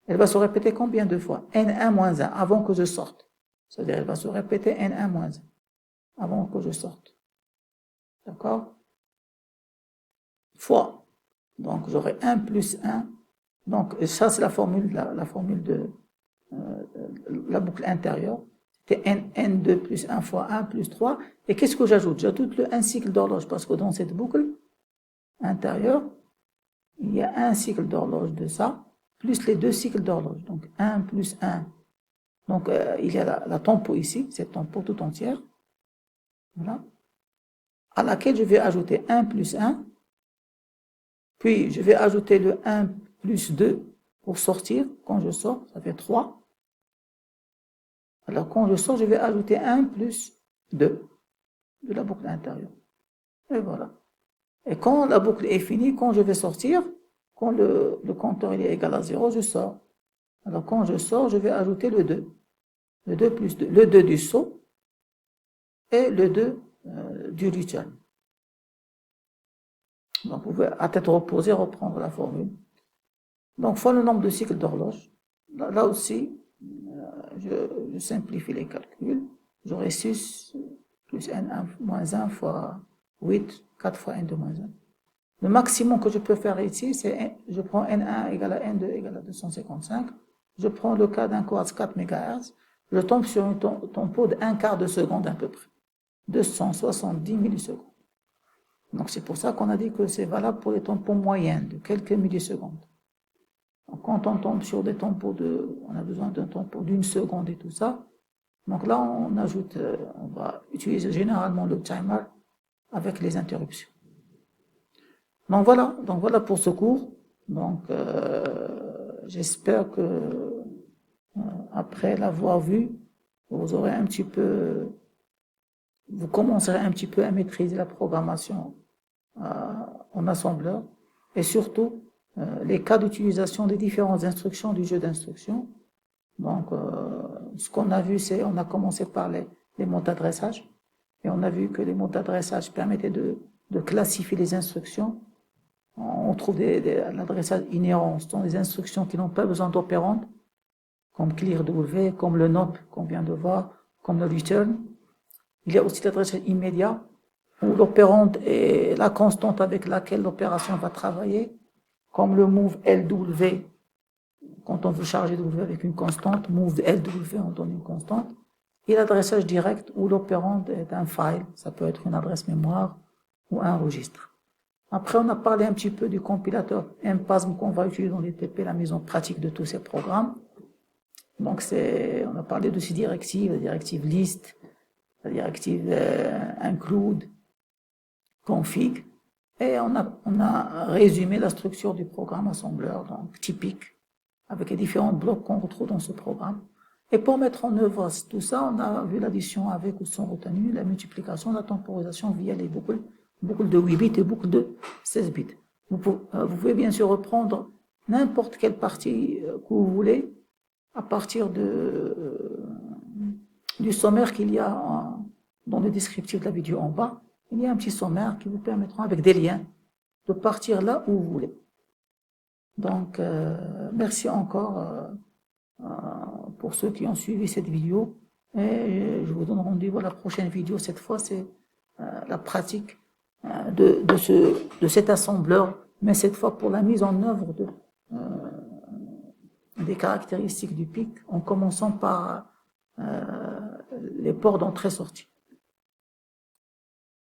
Elle va se répéter combien de fois? N1 moins 1, avant que je sorte. C'est-à-dire, elle va se répéter N1 moins 1, avant que je sorte. D'accord? Fois. Donc, j'aurai 1 plus 1. Donc, ça, c'est la formule de la boucle intérieure. C'était N2 plus 1 fois 1 plus 3. Et qu'est-ce que j'ajoute? J'ajoute le 1 cycle d'horloge, parce que dans cette boucle intérieure, il y a un cycle d'horloge de ça, plus les 2 cycles d'horloge. Donc, 1 plus 1. Donc, il y a la tempo ici, cette tempo tout entière. Voilà. À laquelle je vais ajouter 1 plus 1. Puis, je vais ajouter le 1 plus 2 pour sortir. Quand je sors, ça fait 3. Alors, quand je sors, je vais ajouter 1 plus 2 de la boucle intérieure. Et voilà. Et quand la boucle est finie, quand je vais sortir, quand le compteur il est égal à 0, je sors. Alors quand je sors, je vais ajouter le 2. Le 2 plus 2. Le 2 du saut et le 2 du return. Donc vous pouvez à tête reposée reprendre la formule. Donc fois le nombre de cycles d'horloge. Là aussi, je simplifie les calculs. J'aurai 6 plus n1 moins 1 fois 8, 4 fois n2 moins 1. Le maximum que je peux faire ici, c'est je prends n1 égale à n2 égale à 255. Je prends le cas d'un quartz 4 MHz. Je tombe sur un tempo d'un quart de seconde à peu près. 270 millisecondes. Donc c'est pour ça qu'on a dit que c'est valable pour les tempos moyens de quelques millisecondes. Donc quand on tombe sur des tempos on a besoin d'un tempo d'une seconde et tout ça. Donc là on ajoute, on va utiliser généralement le timer avec les interruptions. Donc voilà pour ce cours. Donc j'espère que après l'avoir vu, vous aurez un petit peu, vous commencerez un petit peu à maîtriser la programmation en assembleur et surtout les cas d'utilisation des différentes instructions du jeu d'instructions. Donc ce qu'on a vu, c'est on a commencé par les mots d'adressage et on a vu que les mots d'adressage permettaient de classifier les instructions. On trouve l'adressage inhérent, ce sont des instructions qui n'ont pas besoin d'opérande, comme clear W, comme le NOP qu'on vient de voir, comme le return. Il y a aussi l'adressage immédiat, où l'opérande est la constante avec laquelle l'opération va travailler, comme le move LW, quand on veut charger W avec une constante, move LW, on donne une constante. Et l'adressage direct, où l'opérande est un file, ça peut être une adresse mémoire ou un registre. Après, on a parlé un petit peu du compilateur MPASM qu'on va utiliser dans les TP, la mise en pratique de tous ces programmes. Donc, on a parlé de ces directives, la directive list, la directive include, config, et on a résumé la structure du programme assembleur, donc typique, avec les différents blocs qu'on retrouve dans ce programme. Et pour mettre en œuvre tout ça, on a vu l'addition avec ou sans retenue, la multiplication, la temporisation via les boucles de 8 bits et boucles de 16 bits. Vous pouvez bien sûr reprendre n'importe quelle partie que vous voulez à partir du sommaire qu'il y a dans le descriptif de la vidéo en bas. Il y a un petit sommaire qui vous permettra, avec des liens, de partir là où vous voulez. Donc, merci encore pour ceux qui ont suivi cette vidéo. Et je vous donne rendez-vous à la prochaine vidéo. Cette fois, c'est la pratique de cet assembleur, mais cette fois pour la mise en œuvre des caractéristiques du PIC, en commençant par les ports d'entrée-sortie.